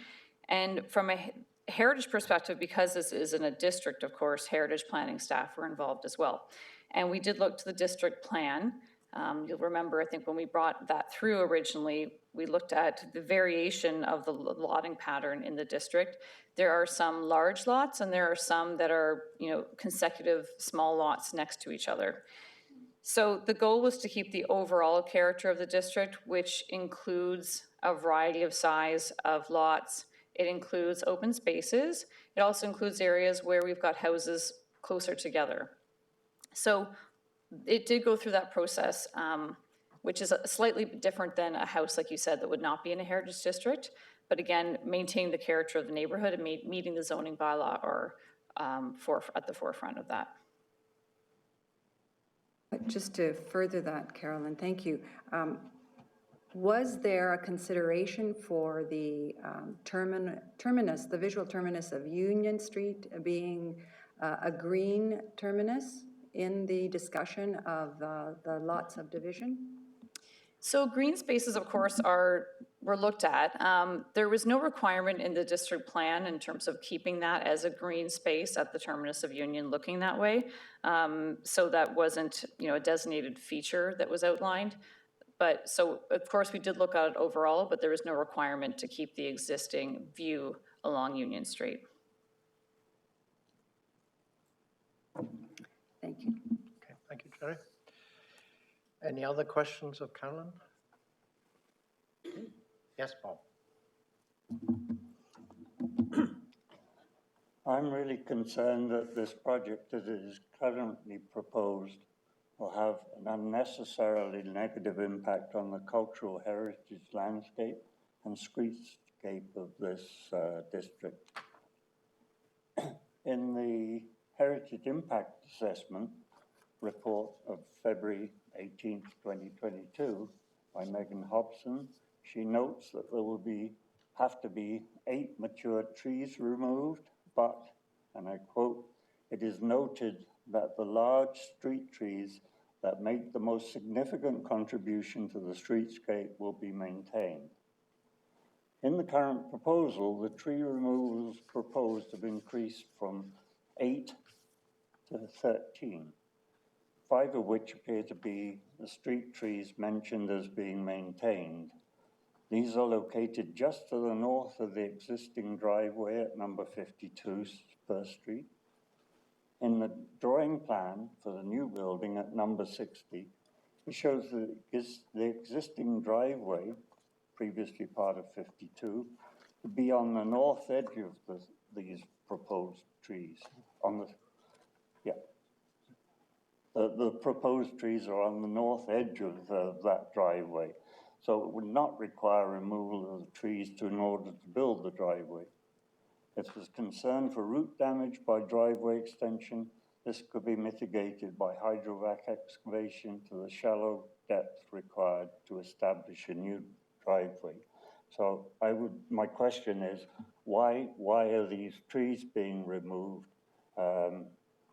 And from a heritage perspective, because this is in a district, of course, heritage planning staff were involved as well. And we did look to the district plan. You'll remember, I think when we brought that through originally, we looked at the variation of the lotting pattern in the district. There are some large lots and there are some that are, consecutive small lots next to each other. So the goal was to keep the overall character of the district, which includes a variety of size of lots. It includes open spaces. It also includes areas where we've got houses closer together. So it did go through that process, which is slightly different than a house, like you said, that would not be in a heritage district. But again, maintaining the character of the neighborhood and meeting the zoning bylaw are at the forefront of that. Just to further that, Carolyn, thank you. Was there a consideration for the terminus, the visual terminus of Union Street being a green terminus in the discussion of the lot subdivision? So green spaces, of course, were looked at. There was no requirement in the district plan in terms of keeping that as a green space at the terminus of Union looking that way. So that wasn't, a designated feature that was outlined. But so, of course, we did look at it overall, but there was no requirement to keep the existing view along Union Street. Thank you. Okay, thank you, Jerry. Any other questions of Carolyn? Yes, Paul. I'm really concerned that this project as it is currently proposed will have an unnecessarily negative impact on the cultural heritage landscape and streetscape of this district. In the Heritage Impact Assessment report of February 18th, 2022 by Megan Hobson, she notes that there will have to be 8 mature trees removed, but, and I quote, "It is noted that the large street trees that make the most significant contribution to the streetscape will be maintained." In the current proposal, the tree removals proposed have increased from 8 to 13, 5 of which appear to be the street trees mentioned as being maintained. These are located just to the north of the existing driveway at number 52 Spur Street. In the drawing plan for the new building at number 60, it shows that the existing driveway, previously part of 52, to be on the north edge of these proposed trees. The proposed trees are on the north edge of that driveway, so it would not require removal of the trees in order to build the driveway. If there's concern for root damage by driveway extension, this could be mitigated by hydrovac excavation to the shallow depth required to establish a new driveway. So my question is, why are these trees being removed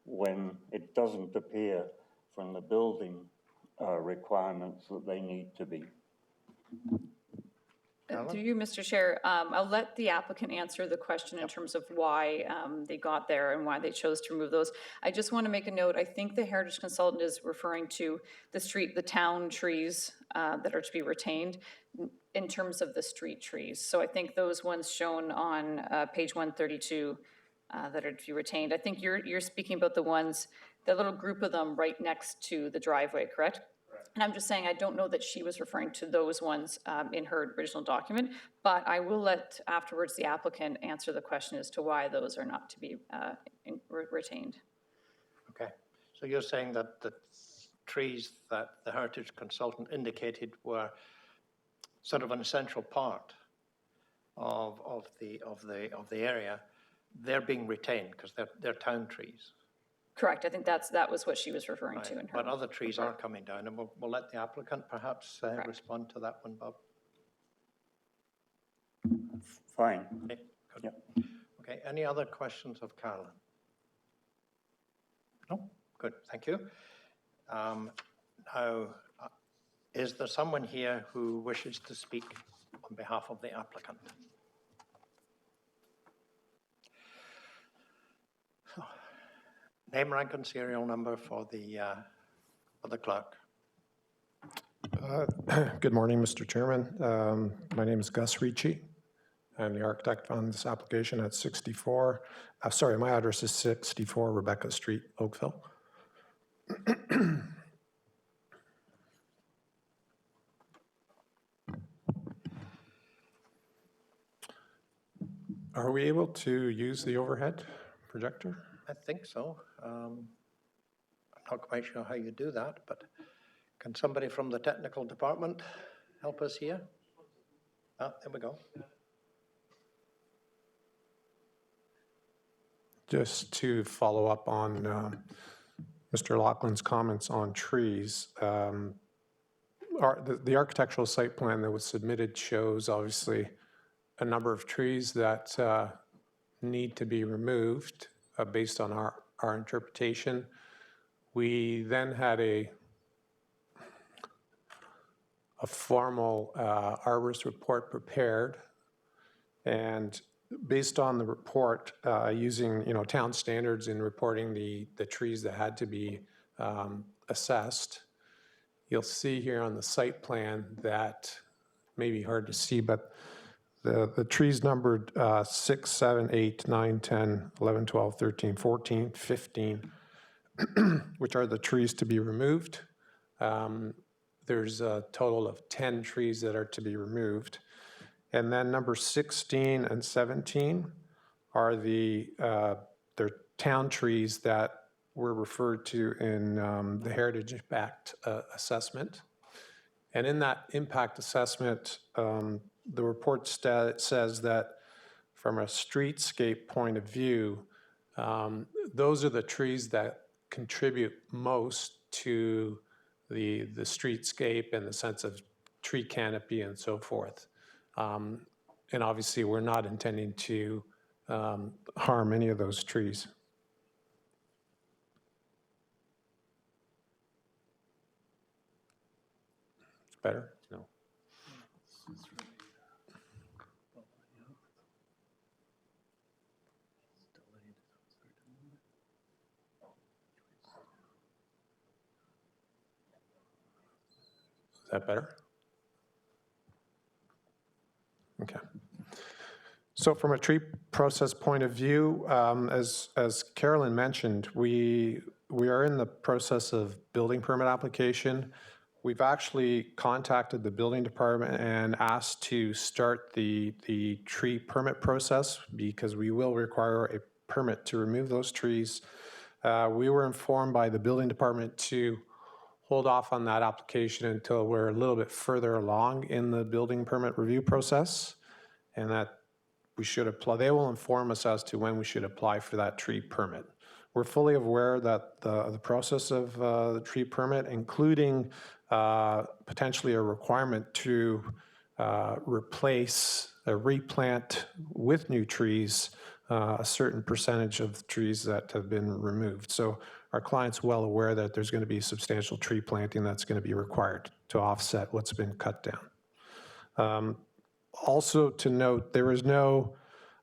when it doesn't appear from the building requirements that they need to be? Through you, Mr. Chair, I'll let the applicant answer the question in terms of why they got there and why they chose to remove those. I just want to make a note. I think the heritage consultant is referring to the town trees that are to be retained in terms of the street trees. So I think those ones shown on page 132 that are to be retained. I think you're speaking about the little group of them right next to the driveway, correct? And I'm just saying, I don't know that she was referring to those ones in her original document, but I will let afterwards the applicant answer the question as to why those are not to be retained. Okay, so you're saying that the trees that the heritage consultant indicated were sort of an essential part of the area, they're being retained because they're town trees. Correct. I think that was what she was referring to in her. But other trees are coming down, and we'll let the applicant perhaps respond to that one, Bob. Fine. Okay, good. Yeah. Okay, any other questions of Carolyn? No? Good, thank you. Now, is there someone here who wishes to speak on behalf of the applicant? Name, rank, and serial number for the clerk. Good morning, Mr. Chairman. My name is Gus Ricci. I'm the architect on this application at 64. My address is 64 Rebecca Street, Oakville. Are we able to use the overhead projector? I think so. I'm not quite sure how you do that, but can somebody from the technical department help us here? There we go. Just to follow up on Mr. Laughlin's comments on trees, the architectural site plan that was submitted shows obviously a number of trees that need to be removed based on our interpretation. We then had a a formal arborist report prepared. And based on the report, using, town standards in reporting the trees that had to be assessed, you'll see here on the site plan that may be hard to see, but the trees numbered 6, 7, 8, 9, 10, 11, 12, 13, 14, 15, which are the trees to be removed. There's a total of 10 trees that are to be removed. And then number 16 and 17 are they're town trees that were referred to in the Heritage Impact Assessment. And in that impact assessment, the report says that from a streetscape point of view, those are the trees that contribute most to the streetscape and the sense of tree canopy and so forth. And obviously, we're not intending to harm any of those trees. It's better? No. Is that better? Okay. So from a tree process point of view, as Carolyn mentioned, we are in the process of building permit application. We've actually contacted the building department and asked to start the tree permit process because we will require a permit to remove those trees. We were informed by the building department to hold off on that application until we're a little bit further along in the building permit review process, and that we should apply. They will inform us as to when we should apply for that tree permit. We're fully aware that the process of the tree permit, including potentially a requirement to replant with new trees a certain percentage of trees that have been removed. So our client's well aware that there's going to be substantial tree planting that's going to be required to offset what's been cut down. Also to note, there is no,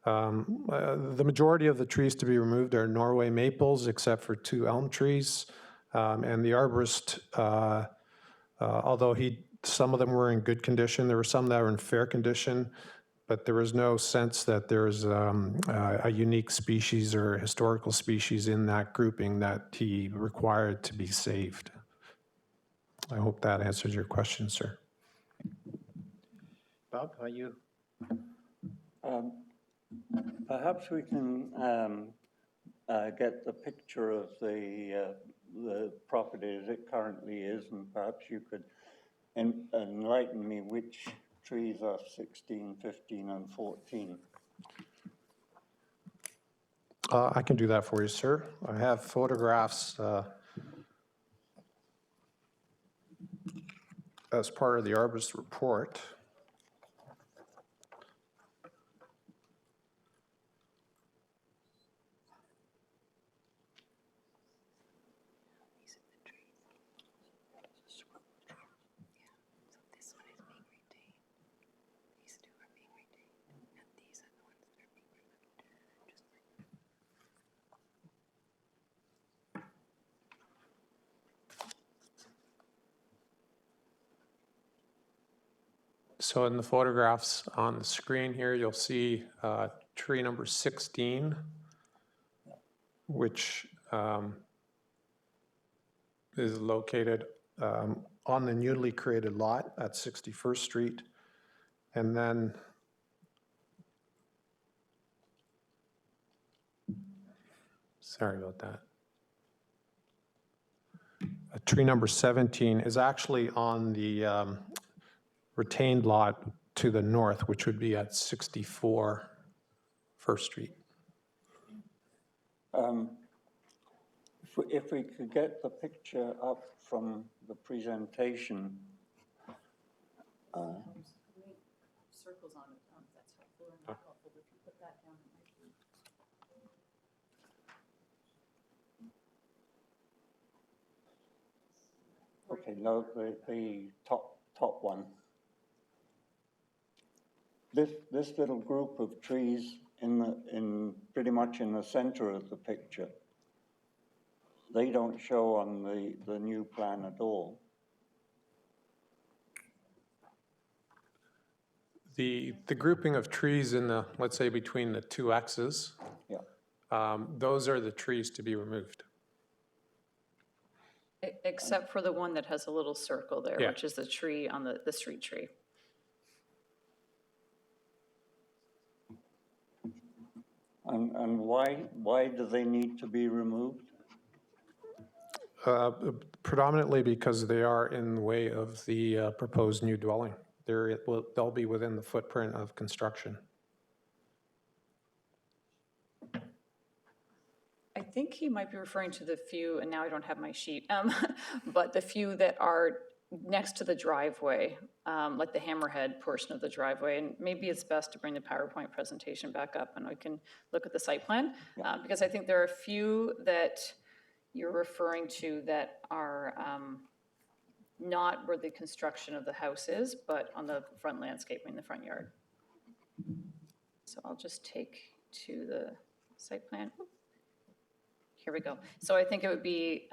the majority of the trees to be removed are Norway maples except for 2 elm trees. And the arborist, although some of them were in good condition, there were some that were in fair condition, but there was no sense that there's a unique species or historical species in that grouping that he required to be saved. I hope that answers your question, sir. Bob, are you? Perhaps we can get the picture of the property as it currently is, and perhaps you could enlighten me which trees are 16, 15, and 14. I can do that for you, sir. I have photographs as part of the arborist report. So in the photographs on the screen here, you'll see tree number 16, which is located on the newly created lot at 61st Street. And then sorry about that. Tree number 17 is actually on the retained lot to the north, which would be at 64 First Street. If we could get the picture up from the presentation. Circles on it, that's helpful or not helpful. If you put that down, it might be. Okay, no, the top top one. This little group of trees pretty much in the center of the picture, they don't show on the new plan at all. The grouping of trees in the, let's say, between the two X's, Yeah. those are the trees to be removed. Except for the one that has a little circle there, Yeah. which is the tree on the street tree. And why do they need to be removed? Predominantly because they are in the way of the proposed new dwelling. They'll be within the footprint of construction. I think he might be referring to the few, and now I don't have my sheet, but the few that are next to the driveway, like the hammerhead portion of the driveway. And maybe it's best to bring the PowerPoint presentation back up and we can look at the site plan. Because I think there are a few that you're referring to that are not where the construction of the house is, but on the front landscaping, the front yard. So I'll just take to the site plan. Here we go. So I think it would be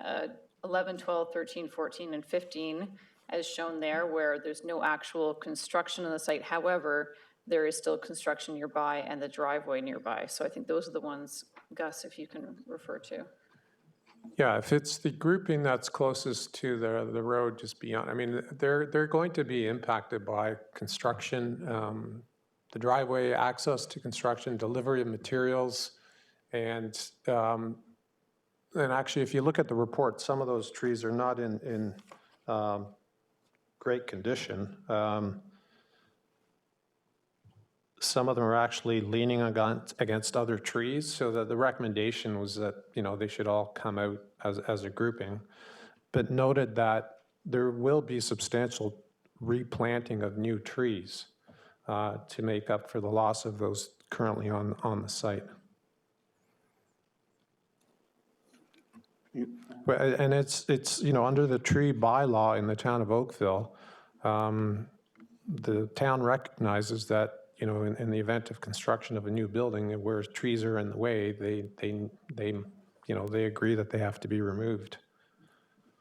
11, 12, 13, 14, and 15 as shown there, where there's no actual construction on the site. However, there is still construction nearby and the driveway nearby. So I think those are the ones, Gus, if you can refer to. Yeah, if it's the grouping that's closest to the road just beyond, I mean, they're going to be impacted by construction, the driveway, access to construction, delivery of materials, and actually, if you look at the report, some of those trees are not in great condition. Some of them are actually leaning against other trees, so that the recommendation was that, you know, they should all come out as a grouping, but noted that there will be substantial replanting of new trees to make up for the loss of those currently on the site. And it's you know, under the tree bylaw in the town of Oakville, the town recognizes that, you know, in the event of construction of a new building where trees are in the way, they agree that they have to be removed.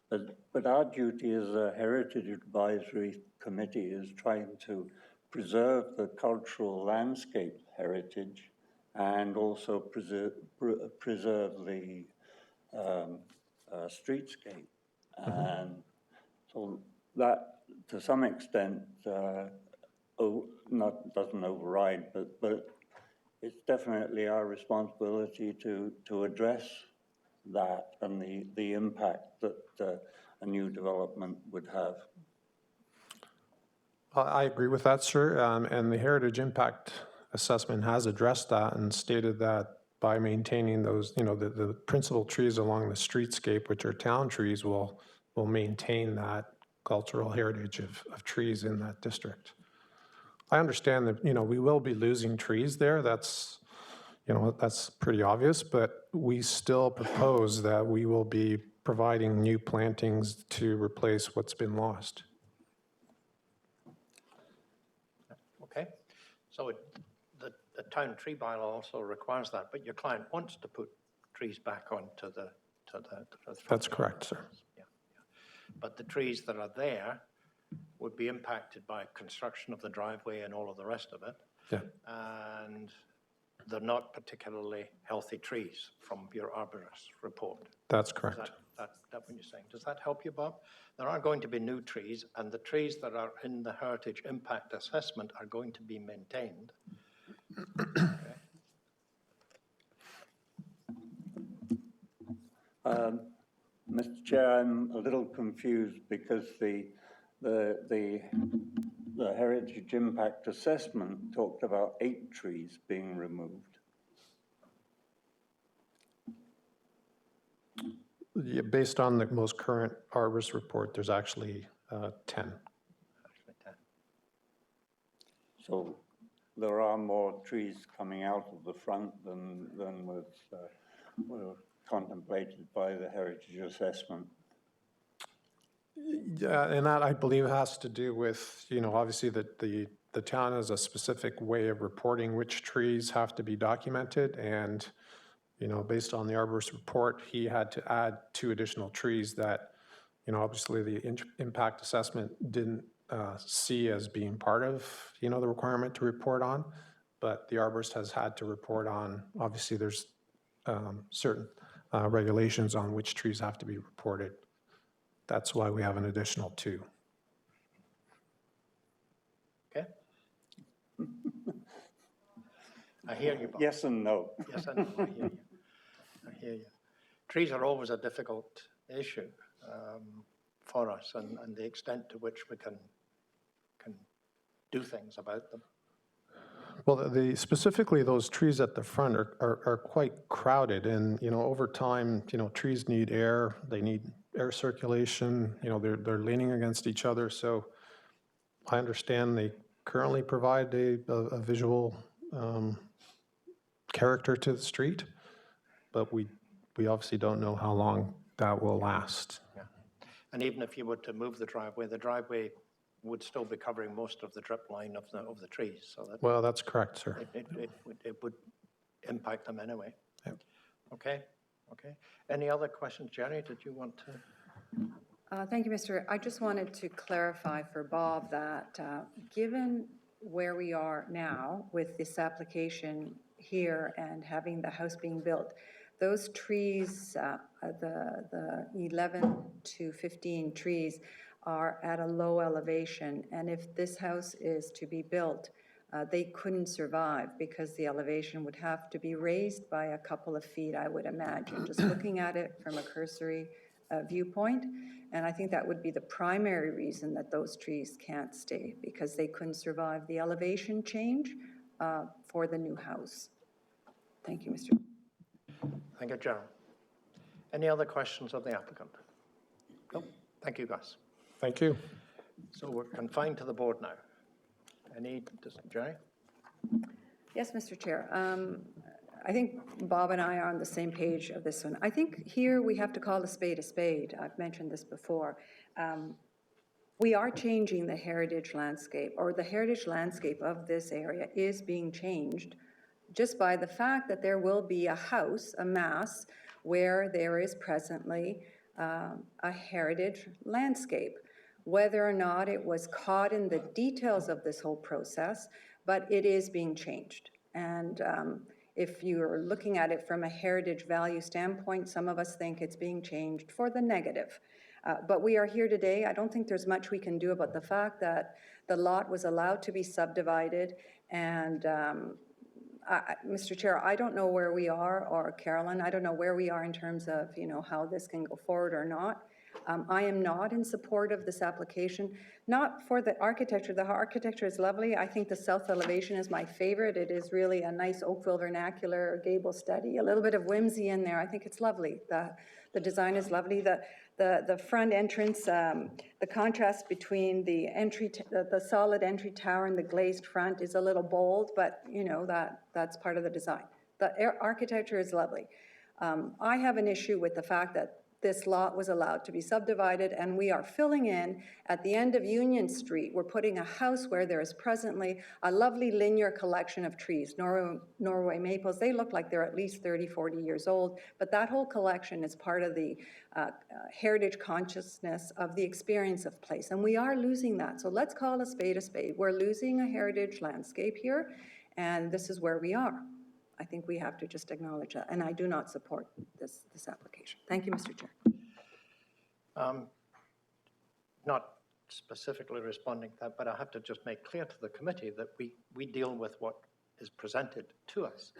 But our duty as a Heritage Advisory Committee is trying to preserve the cultural landscape heritage and also preserve the streetscape. And so that, to some extent, doesn't override, but it's definitely our responsibility to address that and the impact that a new development would have. I agree with that, sir. And the Heritage Impact Assessment has addressed that and stated that by maintaining those, you know, the principal trees along the streetscape, which are town trees, will maintain that cultural heritage of trees in that district. I understand that, you know, we will be losing trees there. That's, you know, that's pretty obvious, but we still propose that we will be providing new plantings to replace what's been lost. Okay, so the town tree bylaw also requires that, but your client wants to put trees back onto the front. That's correct, sir. Yeah. But the trees that are there would be impacted by construction of the driveway and all of the rest of it. Yeah. And they're not particularly healthy trees from your arborist report. That's correct. Is that what you're saying? Does that help you, Bob? There are going to be new trees, and the trees that are in the Heritage Impact Assessment are going to be maintained. Okay. Mr. Chair, I'm a little confused because the Heritage Impact Assessment talked about 8 trees being removed. Yeah, based on the most current arborist report, there's actually 10. Actually 10. So there are more trees coming out of the front than were contemplated by the Heritage Assessment. Yeah, and that I believe has to do with, obviously that the town has a specific way of reporting which trees have to be documented. And, based on the arborist report, he had to add 2 additional trees that, obviously the impact assessment didn't see as being part of, the requirement to report on. But the arborist has had to report on, obviously there's certain regulations on which trees have to be reported. That's why we have an additional 2. Okay? I hear you, Bob. Yes and no. Yes, I know, I hear you. I hear you. Trees are always a difficult issue for us, and the extent to which we can do things about them. Well, specifically those trees at the front are quite crowded, and, over time, trees need air, they need air circulation, they're leaning against each other. So I understand they currently provide a visual character to the street, but we obviously don't know how long that will last. Yeah. And even if you were to move the driveway would still be covering most of the drip line of the trees, so that Well, that's correct, sir. it would impact them anyway. Yep. Okay. Any other questions? Jerry, did you want to? Thank you, Mr. I just wanted to clarify for Bob that given where we are now with this application here and having the house being built, those trees, the 11 to 15 trees are at a low elevation. And if this house is to be built, they couldn't survive because the elevation would have to be raised by a couple of feet, I would imagine, just looking at it from a cursory viewpoint. And I think that would be the primary reason that those trees can't stay, because they couldn't survive the elevation change for the new house. Thank you, Mr. Thank you, Gerald. Any other questions of the applicant? No? Thank you, Gus. Thank you. So we're confined to the board now. Jerry? Yes, Mr. Chair. I think Bob and I are on the same page of this one. I think here we have to call a spade a spade. I've mentioned this before. We are changing the heritage landscape, or the heritage landscape of this area is being changed just by the fact that there will be a house, a mass, where there is presently a heritage landscape. Whether or not it was caught in the details of this whole process, but it is being changed. And if you're looking at it from a heritage value standpoint, some of us think it's being changed for the negative. But we are here today. I don't think there's much we can do about the fact that the lot was allowed to be subdivided. And Mr. Chair, I don't know where we are, or Carolyn, I don't know where we are in terms of, how this can go forward or not. I am not in support of this application, not for the architecture. The architecture is lovely. I think the south elevation is my favorite. It is really a nice Oakville vernacular gable study, a little bit of whimsy in there. I think it's lovely. The design is lovely. The front entrance, the contrast between the the solid entry tower and the glazed front is a little bold, but that's part of the design. The architecture is lovely. I have an issue with the fact that this lot was allowed to be subdivided, and we are filling in at the end of Union Street. We're putting a house where there is presently a lovely linear collection of trees, Norway maples. They look like they're at least 30, 40 years old, but that whole collection is part of the heritage consciousness of the experience of place, and we are losing that. So let's call a spade a spade. We're losing a heritage landscape here, and this is where we are. I think we have to just acknowledge that, and I do not support this application. Thank you, Mr. Chair. Not specifically responding to that, but I have to just make clear to the committee that we deal with what is presented to us,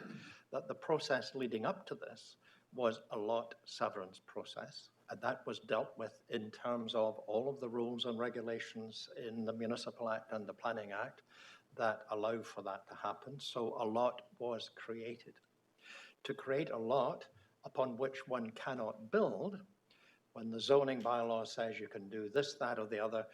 that the process leading up to this was a lot severance process, and that was dealt with in terms of all of the rules and regulations in the Municipal Act and the Planning Act that allow for that to happen. So a lot was created. To create a lot upon which one cannot build, when the zoning bylaw says you can do this, that, or the other,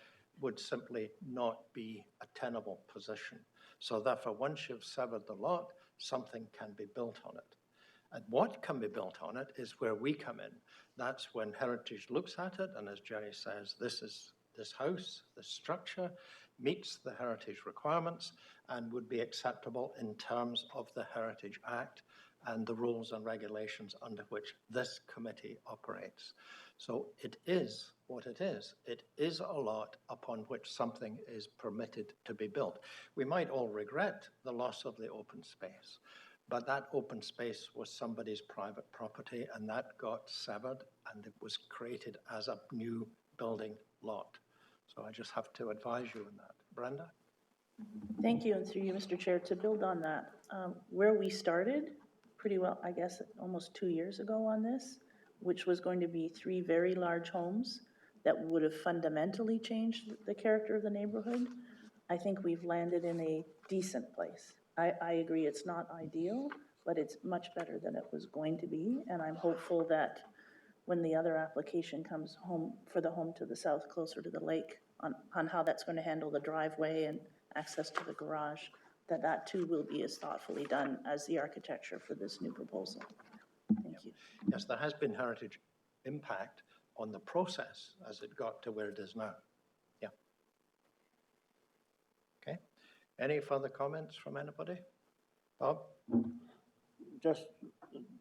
would simply not be a tenable position. So therefore, once you've severed the lot, something can be built on it. And what can be built on it is where we come in. that's when Heritage looks at it, and as Jerry says, this house, this structure meets the heritage requirements and would be acceptable in terms of the Heritage Act and the rules and regulations under which this committee operates. So it is what it is. It is a lot upon which something is permitted to be built. We might all regret the loss of the open space, but that open space was somebody's private property, and that got severed, and it was created as a new building lot. So I just have to advise you on that. Brenda? Thank you, and through you, Mr. Chair, to build on that, where we started, pretty well, I guess, almost 2 years ago on this, which was going to be 3 very large homes that would have fundamentally changed the character of the neighborhood, I think we've landed in a decent place. I agree it's not ideal, but it's much better than it was going to be, and I'm hopeful that when the other application comes home for the home to the south, closer to the lake, on how that's going to handle the driveway and access to the garage, that too will be as thoughtfully done as the architecture for this new proposal. Thank you. Yes, there has been heritage impact on the process as it got to where it is now. Yeah. Okay. Any further comments from anybody? Bob? Just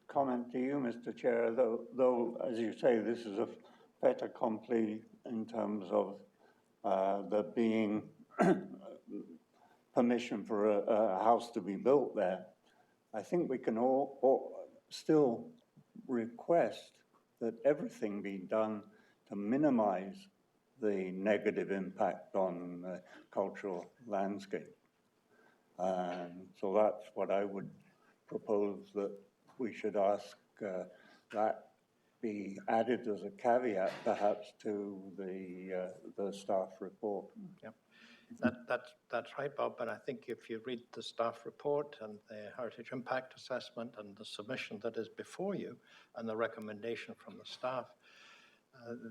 comment to you, Mr. Chair, though as you say, this is a fait accompli in terms of there being permission for a house to be built there. I think we can all still request that everything be done to minimize the negative impact on the cultural landscape. And so that's what I would propose, that we should ask that be added as a caveat, perhaps, to the staff report. Yep. That's right, Bob, but I think if you read the staff report and the heritage impact assessment and the submission that is before you and the recommendation from the staff,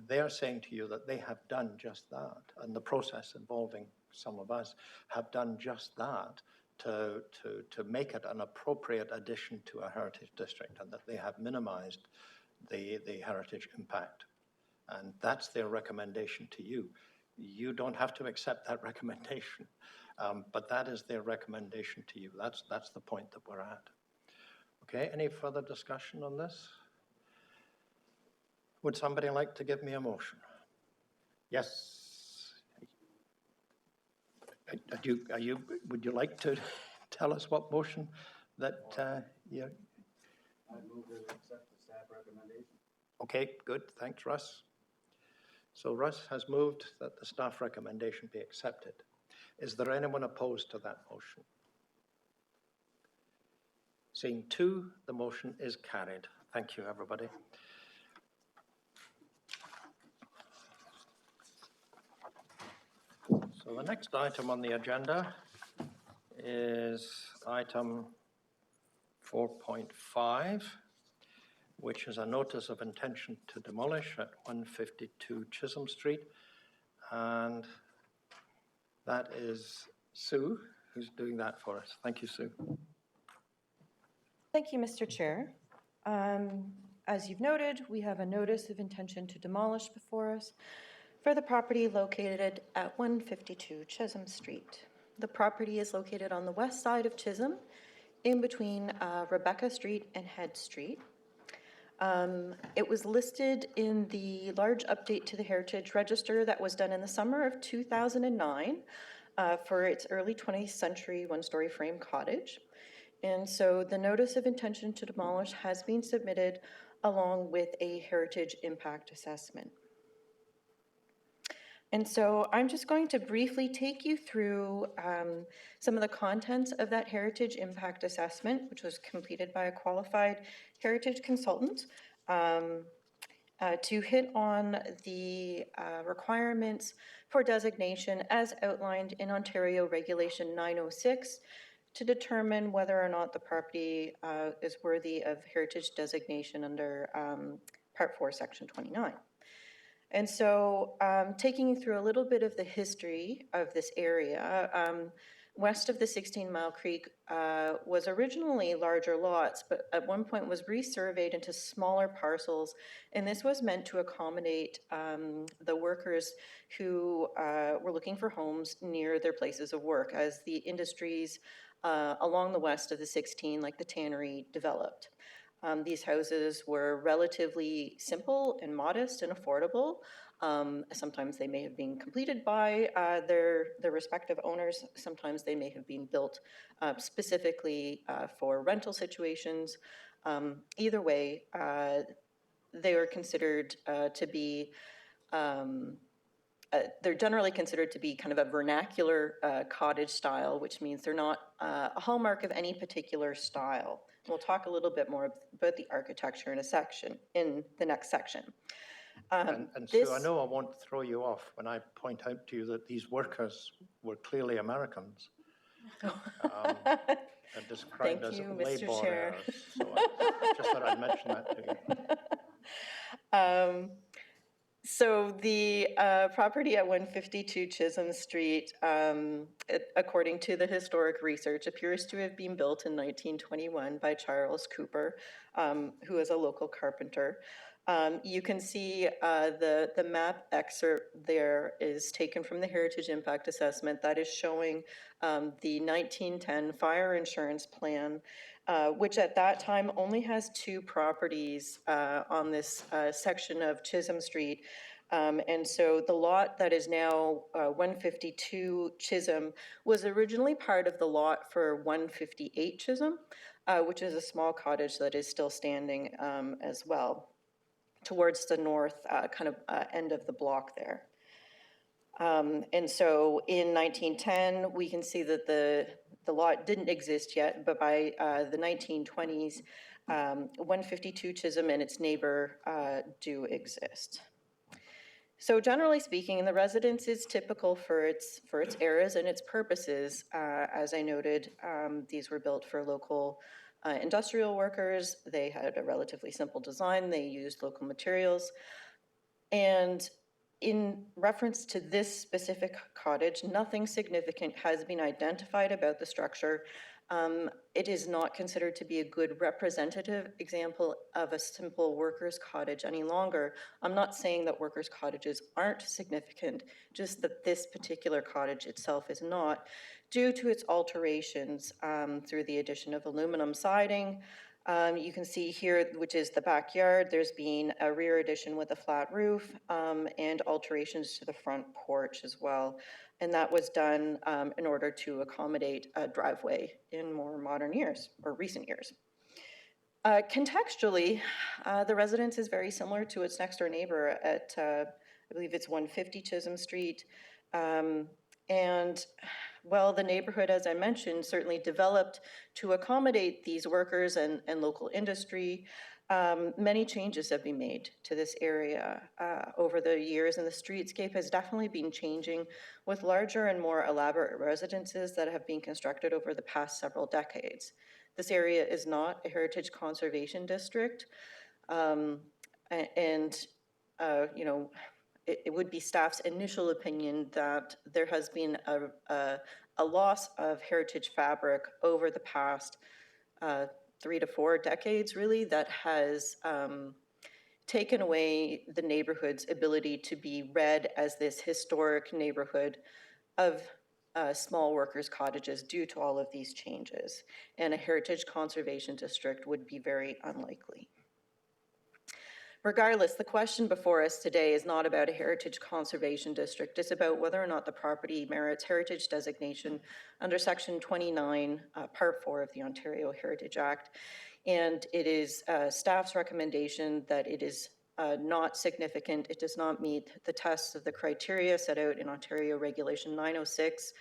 they are saying to you that they have done just that, and the process involving some of us have done just that to make it an appropriate addition to a heritage district, and that they have minimized the heritage impact. And that's their recommendation to you. You don't have to accept that recommendation, but that is their recommendation to you. That's the point that we're at. Okay, any further discussion on this? Would somebody like to give me a motion? Yes. Would you like to tell us what motion that you... I move to accept the staff recommendation. Okay, good. Thanks, Russ. So Russ has moved that the staff recommendation be accepted. Is there anyone opposed to that motion? Seeing 2, the motion is carried. Thank you, everybody. So the next item on the agenda is item 4.5, which is a notice of intention to demolish at 152 Chisholm Street. And that is Sue who's doing that for us. Thank you, Sue. Thank you, Mr. Chair. As you've noted, we have a notice of intention to demolish before us for the property located at 152 Chisholm Street. The property is located on the west side of Chisholm, in between Rebecca Street and Head Street. It was listed in the large update to the Heritage Register that was done in the summer of 2009 for its early 20th century one-story frame cottage. And so the notice of intention to demolish has been submitted along with a heritage impact assessment. And so I'm just going to briefly take you through some of the contents of that heritage impact assessment, which was completed by a qualified heritage consultant, to hit on the requirements for designation as outlined in Ontario Regulation 906 to determine whether or not the property is worthy of heritage designation under Part 4, Section 29. And so taking you through a little bit of the history of this area, west of the 16 Mile Creek was originally larger lots, but at one point was resurveyed into smaller parcels. And this was meant to accommodate the workers who were looking for homes near their places of work as the industries along the west of the 16, like the tannery, developed. These houses were relatively simple and modest and affordable. Sometimes they may have been completed by their respective owners. Sometimes they may have been built specifically for rental situations. Either way, they were considered to be they're generally considered to be kind of a vernacular cottage style, which means they're not a hallmark of any particular style. We'll talk a little bit more about the architecture in the next section. And Sue, I know I won't throw you off when I point out to you that these workers were clearly Americans. And described as laborers. So I just thought I'd mention that to you. So the property at 152 Chisholm Street, according to the historic research, appears to have been built in 1921 by Charles Cooper, who is a local carpenter. You can see the map excerpt there is taken from the Heritage Impact Assessment that is showing the 1910 fire insurance plan, which at that time only has 2 properties on this section of Chisholm Street. And so the lot that is now 152 Chisholm was originally part of the lot for 158 Chisholm, which is a small cottage that is still standing as well, towards the north end of the block there. And so in 1910, we can see that the lot didn't exist yet, but by the 1920s, 152 Chisholm and its neighbor do exist. So generally speaking, the residence is typical for its eras and its purposes. As I noted, these were built for local industrial workers. They had a relatively simple design. They used local materials. And in reference to this specific cottage, nothing significant has been identified about the structure. It is not considered to be a good representative example of a simple workers' cottage any longer. I'm not saying that workers' cottages aren't significant, just that this particular cottage itself is not, due to its alterations through the addition of aluminum siding. You can see here, which is the backyard, there's been a rear addition with a flat roof and alterations to the front porch as well. And that was done in order to accommodate a driveway in more modern years, or recent years. Contextually, the residence is very similar to its next door neighbor at, I believe it's 150 Chisholm Street. And well, the neighborhood, as I mentioned, certainly developed to accommodate these workers and local industry. Many changes have been made to this area over the years, and the streetscape has definitely been changing with larger and more elaborate residences that have been constructed over the past several decades. This area is not a heritage conservation district, it would be staff's initial opinion that there has been a loss of heritage fabric over the past 3 to 4 decades, really, that has taken away the neighborhood's ability to be read as this historic neighborhood of small workers' cottages due to all of these changes. And a heritage conservation district would be very unlikely. Regardless, the question before us today is not about a heritage conservation district. It's about whether or not the property merits heritage designation under Section 29, Part 4 of the Ontario Heritage Act. And it is staff's recommendation that it is not significant. It does not meet the tests of the criteria set out in Ontario Regulation 906.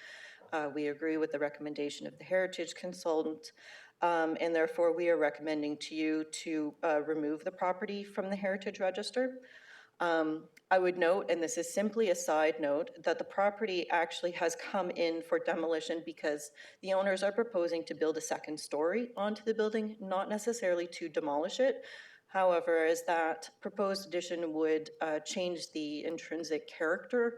We agree with the recommendation of the heritage consultant. And therefore, we are recommending to you to remove the property from the Heritage Register. I would note, and this is simply a side note, that the property actually has come in for demolition because the owners are proposing to build a second story onto the building, not necessarily to demolish it. However, as that proposed addition would change the intrinsic character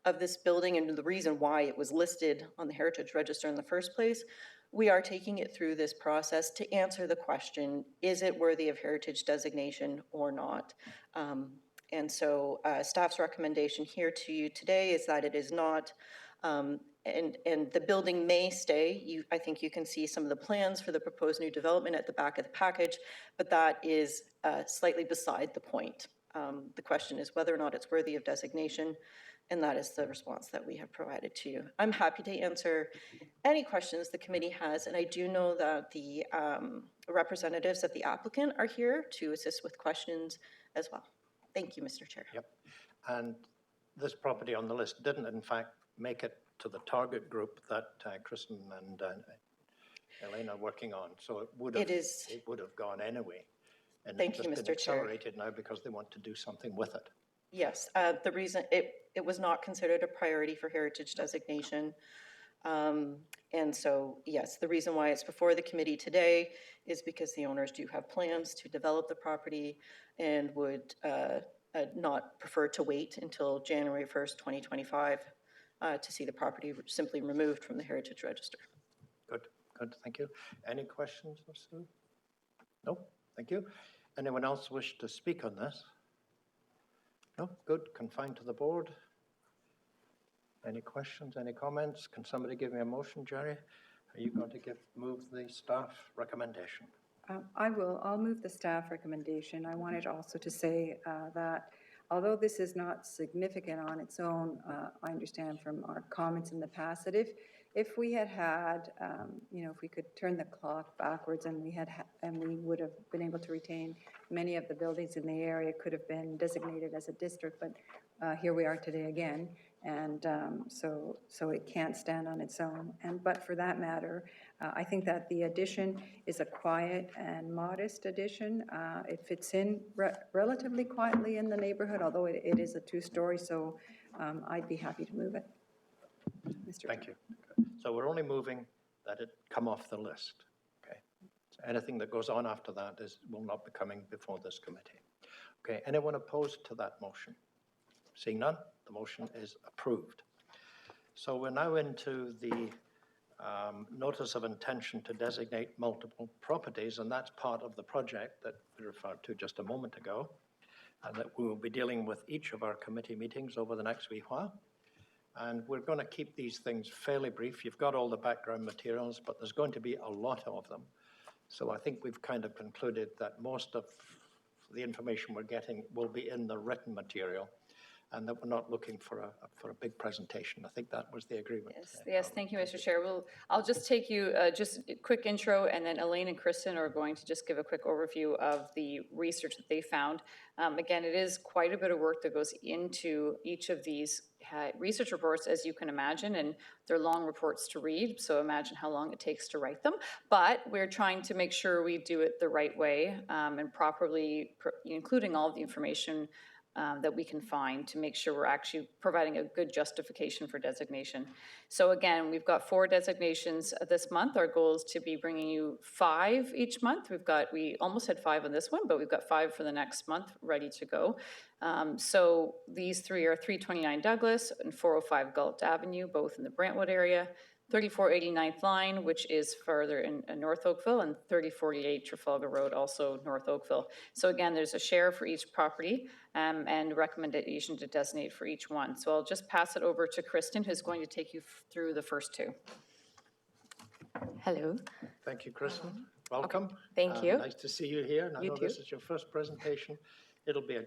of this building and the reason why it was listed on the Heritage Register in the first place, we are taking it through this process to answer the question, is it worthy of heritage designation or not? And so staff's recommendation here to you today is that it is not. And the building may stay. I think you can see some of the plans for the proposed new development at the back of the package, but that is slightly beside the point. The question is whether or not it's worthy of designation, and that is the response that we have provided to you. I'm happy to answer any questions the committee has, and I do know that the representatives of the applicant are here to assist with questions as well. Thank you, Mr. Chair. Yep. And this property on the list didn't, in fact, make it to the target group that Kristen and Elaine are working on. So it would have gone anyway. And Thank it's you, just been Mr. Chair. accelerated now because they want to do something with it. Yes, the reason it was not considered a priority for heritage designation. And so, yes, the reason why it's before the committee today is because the owners do have plans to develop the property and would not prefer to wait until January 1st, 2025 to see the property simply removed from the Heritage Register. Good, good, thank you. Any questions of Sue? No, thank you. Anyone else wish to speak on this? No, good, confined to the board. Any questions, any comments? Can somebody give me a motion, Jerry? Are you going to move the staff recommendation? I will. I'll move the staff recommendation. I wanted also to say that although this is not significant on its own, I understand from our comments in the past that if we had, if we could turn the clock backwards and we would have been able to retain many of the buildings in the area, could have been designated as a district, but here we are today again. And so it can't stand on its own. But for that matter, I think that the addition is a quiet and modest addition. It fits in relatively quietly in the neighborhood, although it is a two-story, so I'd be happy to move it. Mr. Thank you. So we're only moving that it come off the list. Okay. So anything that goes on after that will not be coming before this committee. Okay. Anyone opposed to that motion? Seeing none, the motion is approved. So we're now into the notice of intention to designate multiple properties, and that's part of the project that we referred to just a moment ago, and that we will be dealing with each of our committee meetings over the next wee while. And we're going to keep these things fairly brief. You've got all the background materials, but there's going to be a lot of them. So I think we've kind of concluded that most of the information we're getting will be in the written material, and that we're not looking for a big presentation. I think that was the agreement. Yes, thank you, Mr. Chair. I'll just take you just a quick intro, and then Elaine and Kristen are going to just give a quick overview of the research that they found. Again, it is quite a bit of work that goes into each of these research reports, as you can imagine, and they're long reports to read, so imagine how long it takes to write them. But we're trying to make sure we do it the right way and properly, including all of the information that we can find to make sure we're actually providing a good justification for designation. So again, we've got 4 designations this month. Our goal is to be bringing you 5 each month. We almost had 5 on this one, but we've got 5 for the next month ready to go. So these 3 are 329 Douglas and 405 Galt Avenue, both in the Brantwood area, 3489th Line, which is further in North Oakville, and 3048 Trafalgar Road, also North Oakville. So again, there's a share for each property and recommendation to designate for each one. So I'll just pass it over to Kristen, who's going to take you through the first 2. Hello. Thank you, Kristen. Welcome. Okay. Thank you. Nice to see you here. And I know this is your first presentation. It'll be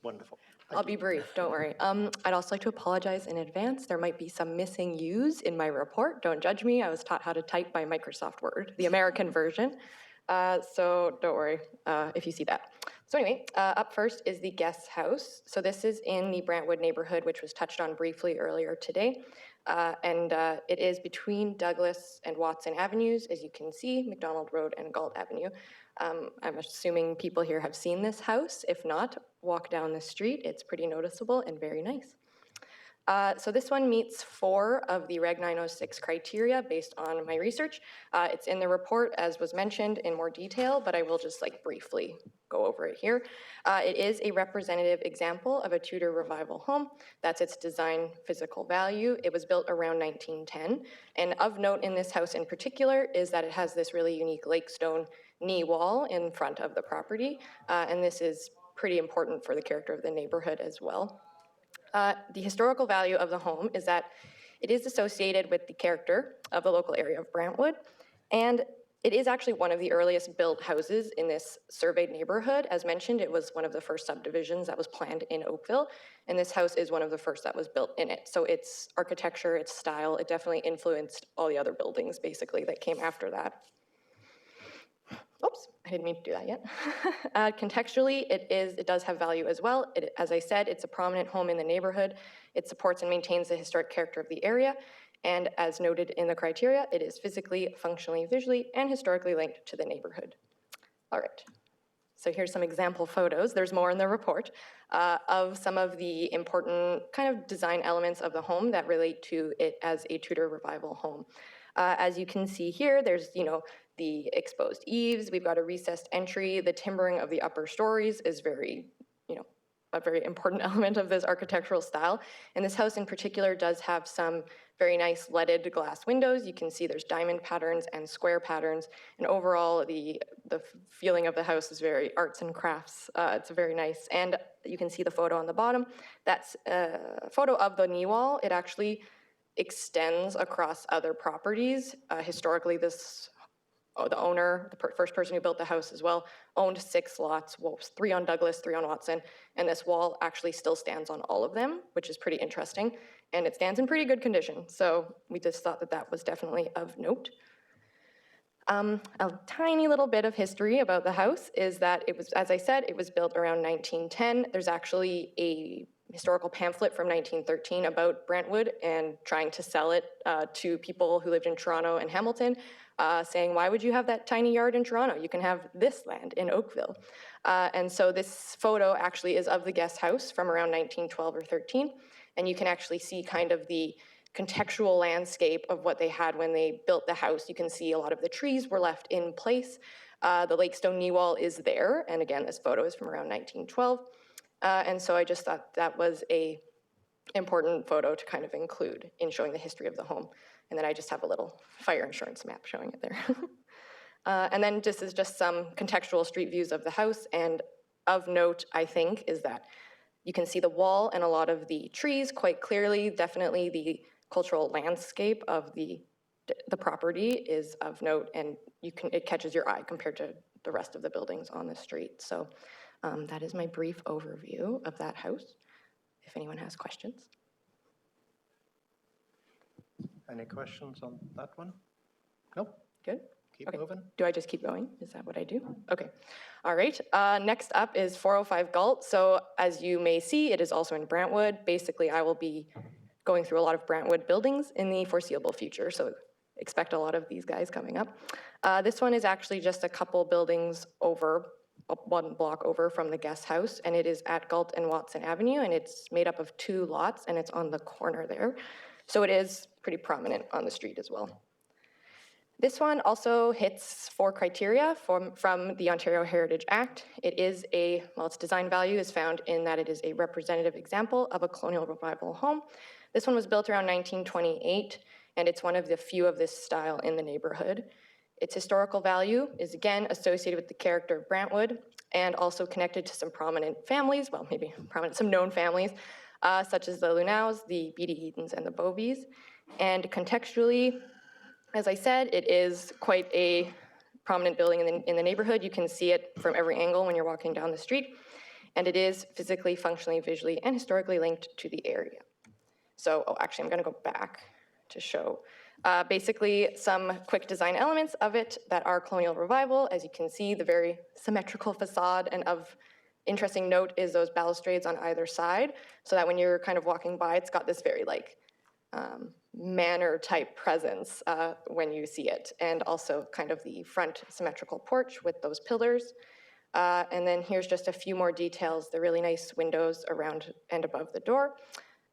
wonderful. I'll be brief, don't worry. I'd also like to apologize in advance. There might be some missing U's in my report. Don't judge me. I was taught how to type by Microsoft Word, the American version. So don't worry if you see that. So anyway, up first is the guest house. So this is in the Brantwood neighborhood, which was touched on briefly earlier today. And it is between Douglas and Watson Avenues, as you can see, McDonald Road and Galt Avenue. I'm assuming people here have seen this house. If not, walk down the street. It's pretty noticeable and very nice. So this one meets 4 of the Reg 906 criteria based on my research. It's in the report, as was mentioned, in more detail, but I will just briefly go over it here. It is a representative example of a Tudor revival home. That's its design physical value. It was built around 1910. And of note in this house in particular is that it has this really unique limestone knee wall in front of the property. And this is pretty important for the character of the neighborhood as well. The historical value of the home is that it is associated with the character of the local area of Brantwood, and it is actually one of the earliest built houses in this surveyed neighborhood. As mentioned, it was one of the first subdivisions that was planned in Oakville, and this house is one of the first that was built in it. So its architecture, its style, it definitely influenced all the other buildings, basically, that came after that. Oops, I didn't mean to do that yet. Contextually, it does have value as well. As I said, it's a prominent home in the neighborhood. It supports and maintains the historic character of the area. And as noted in the criteria, it is physically, functionally, visually, and historically linked to the neighborhood. All right, so here's some example photos. There's more in the report of some of the important kind of design elements of the home that relate to it as a Tudor revival home. As you can see here, there's, the exposed eaves, we've got a recessed entry, the timbering of the upper stories is very, a very important element of this architectural style. And this house in particular does have some very nice leaded glass windows. You can see there's diamond patterns and square patterns. And overall, the feeling of the house is very arts and crafts. It's very nice. And you can see the photo on the bottom. That's a photo of the knee wall. It actually extends across other properties. Historically, the owner, the first person who built the house as well, owned 6 lots, 3 on Douglas, 3 on Watson, and this wall actually still stands on all of them, which is pretty interesting, and it stands in pretty good condition, so we just thought that that was definitely of note. A tiny little bit of history about the house is that it was, as I said, it was built around 1910. There's actually a historical pamphlet from 1913 about Brantwood and trying to sell it to people who lived in Toronto and Hamilton, saying, why would you have that tiny yard in Toronto? You can have this land in Oakville. And so this photo actually is of the guest house from around 1912 or 13. And you can actually see kind of the contextual landscape of what they had when they built the house. You can see a lot of the trees were left in place. The Lakestone knee wall is there. And again, this photo is from around 1912. And so I just thought that was a important photo to kind of include in showing the history of the home. And then I just have a little fire insurance map showing it there. And then this is just some contextual street views of the house. And of note, I think, is that you can see the wall and a lot of the trees quite clearly. Definitely the cultural landscape of the property is of note, and it catches your eye compared to the rest of the buildings on the street. So that is my brief overview of that house, if anyone has questions. Any questions on that one? Nope. Good. Keep moving. Do I just keep going? Is that what I do? Okay. All right. Next up is 405 Galt. So as you may see, it is also in Brantwood. Basically, I will be going through a lot of Brantwood buildings in the foreseeable future. So expect a lot of these guys coming up. This one is actually just a couple buildings over, 1 block over from the guest house, and it is at Galt and Watson Avenue, and it's made up of 2 lots, and it's on the corner there. So it is pretty prominent on the street as well. This one also hits 4 criteria from the Ontario Heritage Act. It is its design value is found in that it is a representative example of a colonial revival home. This one was built around 1928, and it's one of the few of this style in the neighborhood. Its historical value is again associated with the character of Brantwood and also connected to some prominent families, well, maybe prominent, some known families, such as the Lunows, the Beatty Edens, and the Bovies. And contextually, as I said, it is quite a prominent building in the neighborhood. You can see it from every angle when you're walking down the street. And it is physically, functionally, visually, and historically linked to the area. So, actually, I'm going to go back to show basically some quick design elements of it that are colonial revival. As you can see, the very symmetrical facade, and of interesting note is those balustrades on either side, so that when you're kind of walking by, it's got this very manor type presence when you see it, and also kind of the front symmetrical porch with those pillars. And then here's just a few more details, the really nice windows around and above the door,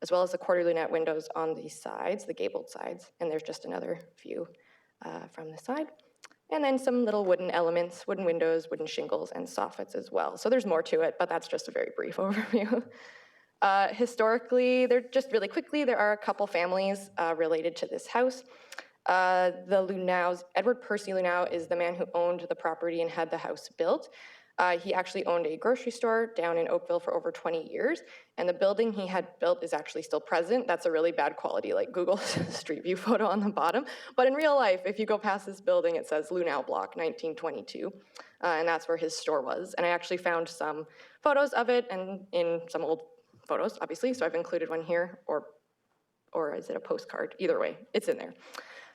as well as the quarter lunette windows on the sides, the gabled sides. And there's just another view from the side. And then some little wooden elements, wooden windows, wooden shingles, and soffits as well. So there's more to it, but that's just a very brief overview. Historically, just really quickly, there are a couple families related to this house. The Lunows, Edward Percy Lunow is the man who owned the property and had the house built. He actually owned a grocery store down in Oakville for over 20 years, and the building he had built is actually still present. That's a really bad quality, like Google Street View photo on the bottom. But in real life, if you go past this building, it says Lunow Block, 1922, and that's where his store was. And I actually found some photos of it, and in some old photos, obviously, so I've included one here, or is it a postcard? Either way, it's in there.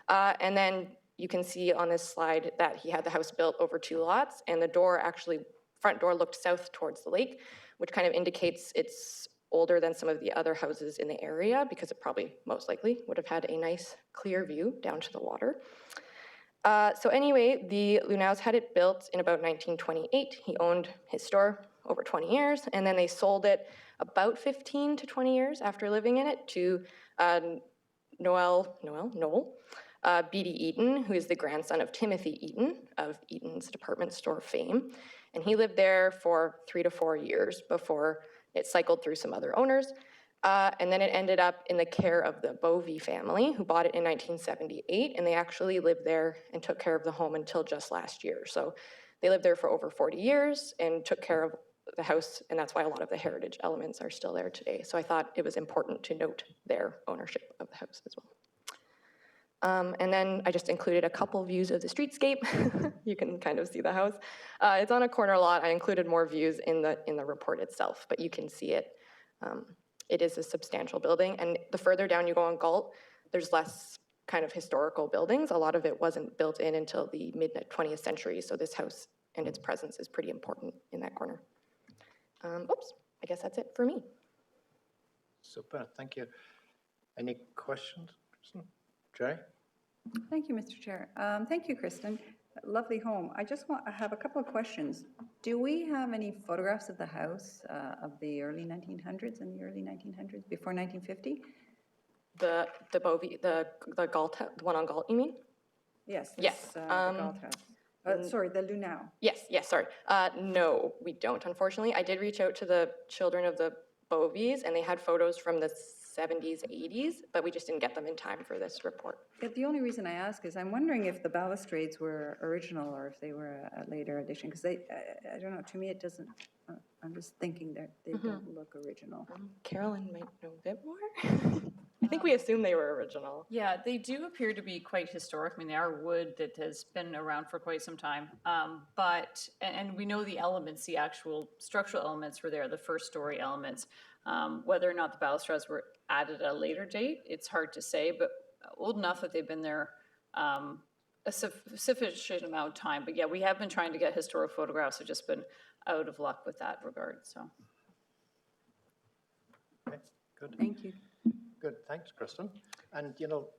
And then you can see on this slide that he had the house built over 2 lots, and the front door looked south towards the lake, which kind of indicates it's older than some of the other houses in the area, because it probably most likely would have had a nice clear view down to the water. So anyway, the Lunows had it built in about 1928. He owned his store over 20 years, and then they sold it about 15 to 20 years after living in it to Noel B.D. Eaton, who is the grandson of Timothy Eaton of Eaton's department store fame. And he lived there for 3 to 4 years before it cycled through some other owners. And then it ended up in the care of the Bovey family, who bought it in 1978. And they actually lived there and took care of the home until just last year. So they lived there for over 40 years and took care of the house. And that's why a lot of the heritage elements are still there today. So I thought it was important to note their ownership of the house as well. And then I just included a couple views of the streetscape. You can kind of see the house. It's on a corner lot. I included more views in the report itself, but you can see it. It is a substantial building, and the further down you go on Galt, there's less kind of historical buildings. A lot of it wasn't built in until the mid-20th century, so this house and its presence is pretty important in that corner. Oops, I guess that's it for me. Super, thank you. Any questions, Kristen? Jay? Thank you, Mr. Chair. Thank you, Kristen. Lovely home. I have a couple of questions. Do we have any photographs of the house of the early 1900s, before 1950? The Bovey, the Galt, the one on Galt, you mean? Yes. Yes. The Galt house. Sorry, the Lunow. Yes, sorry. No, we don't, unfortunately. I did reach out to the children of the Boveys, and they had photos from the 70s, 80s, but we just didn't get them in time for this report. Yeah, the only reason I ask is I'm wondering if the balustrades were original or if they were a later addition, because I don't know, to me it doesn't, I'm just thinking that they don't look original. Carolyn might know a bit more. I think we assume they were original. Yeah, they do appear to be quite historic. I mean, they are wood that has been around for quite some time. And we know the elements, the actual structural elements were there, the first story elements. Whether or not the balustrades were added at a later date, it's hard to say, but old enough that they've been there a sufficient amount of time. But yeah, we have been trying to get historic photographs. Have just been out of luck with that regard, so. Okay, good. Thank you. Good, thanks, Kristen. And you know,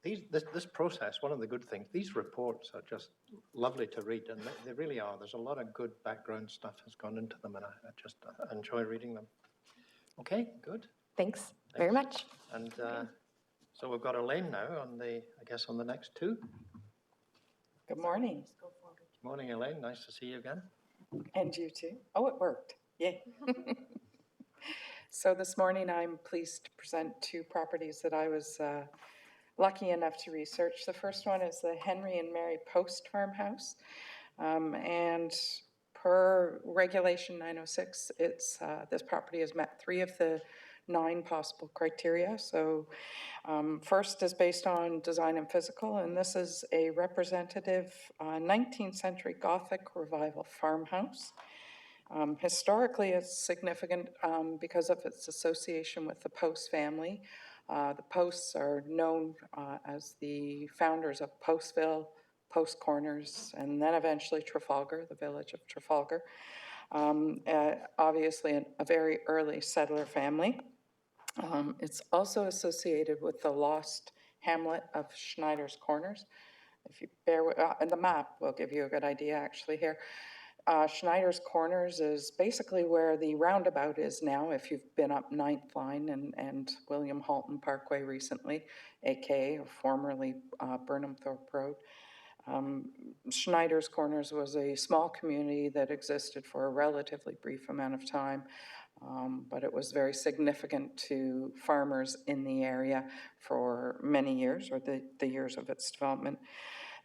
this process, one of the good things, these reports are just lovely to read, and they really are. There's a lot of good background stuff has gone into them, and I just enjoy reading them. Okay, good. Thanks very much. And so we've got Elaine now on the next two. Good morning. Good morning, Elaine. Nice to see you again. And you too. Oh, it worked. Yay. So this morning I'm pleased to present two properties that I was lucky enough to research. The first one is the Henry and Mary Post Farmhouse. And per Regulation 906, this property has met 3 of the 9 possible criteria. So first is based on design and physical, and this is a representative 19th century Gothic revival farmhouse. Historically, it's significant because of its association with the Post family. The Posts are known as the founders of Postville, Post Corners, and then eventually Trafalgar, the village of Trafalgar. Obviously, a very early settler family. It's also associated with the lost hamlet of Schneider's Corners. If you bear with, and the map will give you a good idea actually here. Schneider's Corners is basically where the roundabout is now, if you've been up 9th Line and William Halton Parkway recently, AKA or formerly Burnham Thorpe Road. Schneider's Corners was a small community that existed for a relatively brief amount of time, but it was very significant to farmers in the area for many years, or the years of its development.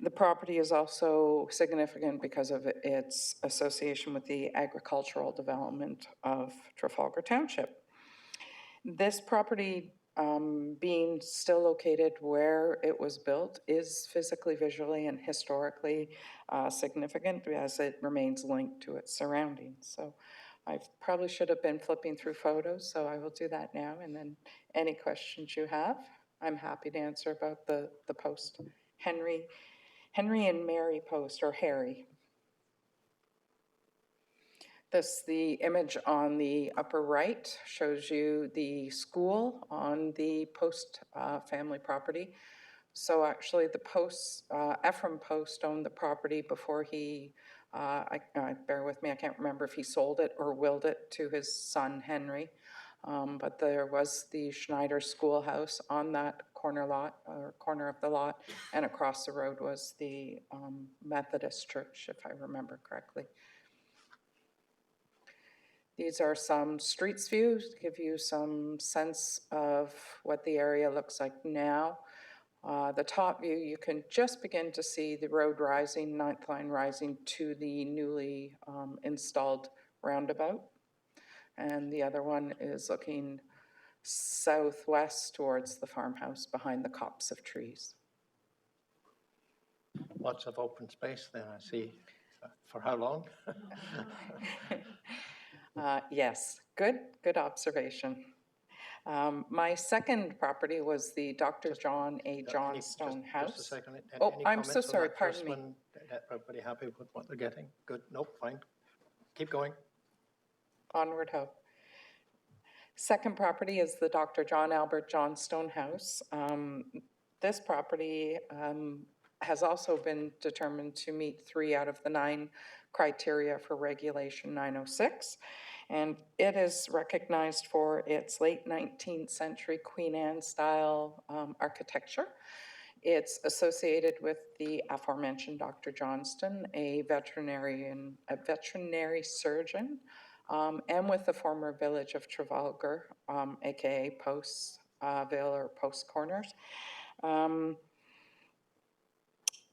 The property is also significant because of its association with the agricultural development of Trafalgar Township. This property, being still located where it was built, is physically, visually, and historically significant as it remains linked to its surroundings. So I probably should have been flipping through photos, so I will do that now. And then any questions you have, I'm happy to answer about the post. Henry and Mary Post, or Harry. The image on the upper right shows you the school on the Post family property. So actually the Post, Ephraim Post owned the property before he, bear with me, I can't remember if he sold it or willed it to his son Henry. But there was the Schneider Schoolhouse on that corner lot, or corner of the lot, and across the road was the Methodist Church, if I remember correctly. These are some streets views to give you some sense of what the area looks like now. The top view, you can just begin to see the road rising, 9th Line rising to the newly installed roundabout. And the other one is looking southwest towards the farmhouse behind the copse of trees. Lots of open space there, I see. For how long? Yes, good observation. My second property was the Dr. John A. Johnstone House. Just a second. Oh, Any I'm so comments on sorry, that pardon first me. one? Everybody happy with what they're getting? Good, nope, fine. Keep going. Onward ho. Second property is the Dr. John Albert Johnstone House. This property has also been determined to meet 3 out of the 9 criteria for Regulation 906. And it is recognized for its late 19th century Queen Anne style architecture. It's associated with the aforementioned Dr. Johnston, a veterinary surgeon, and with the former village of Trafalgar, aka Postville or Post Corners.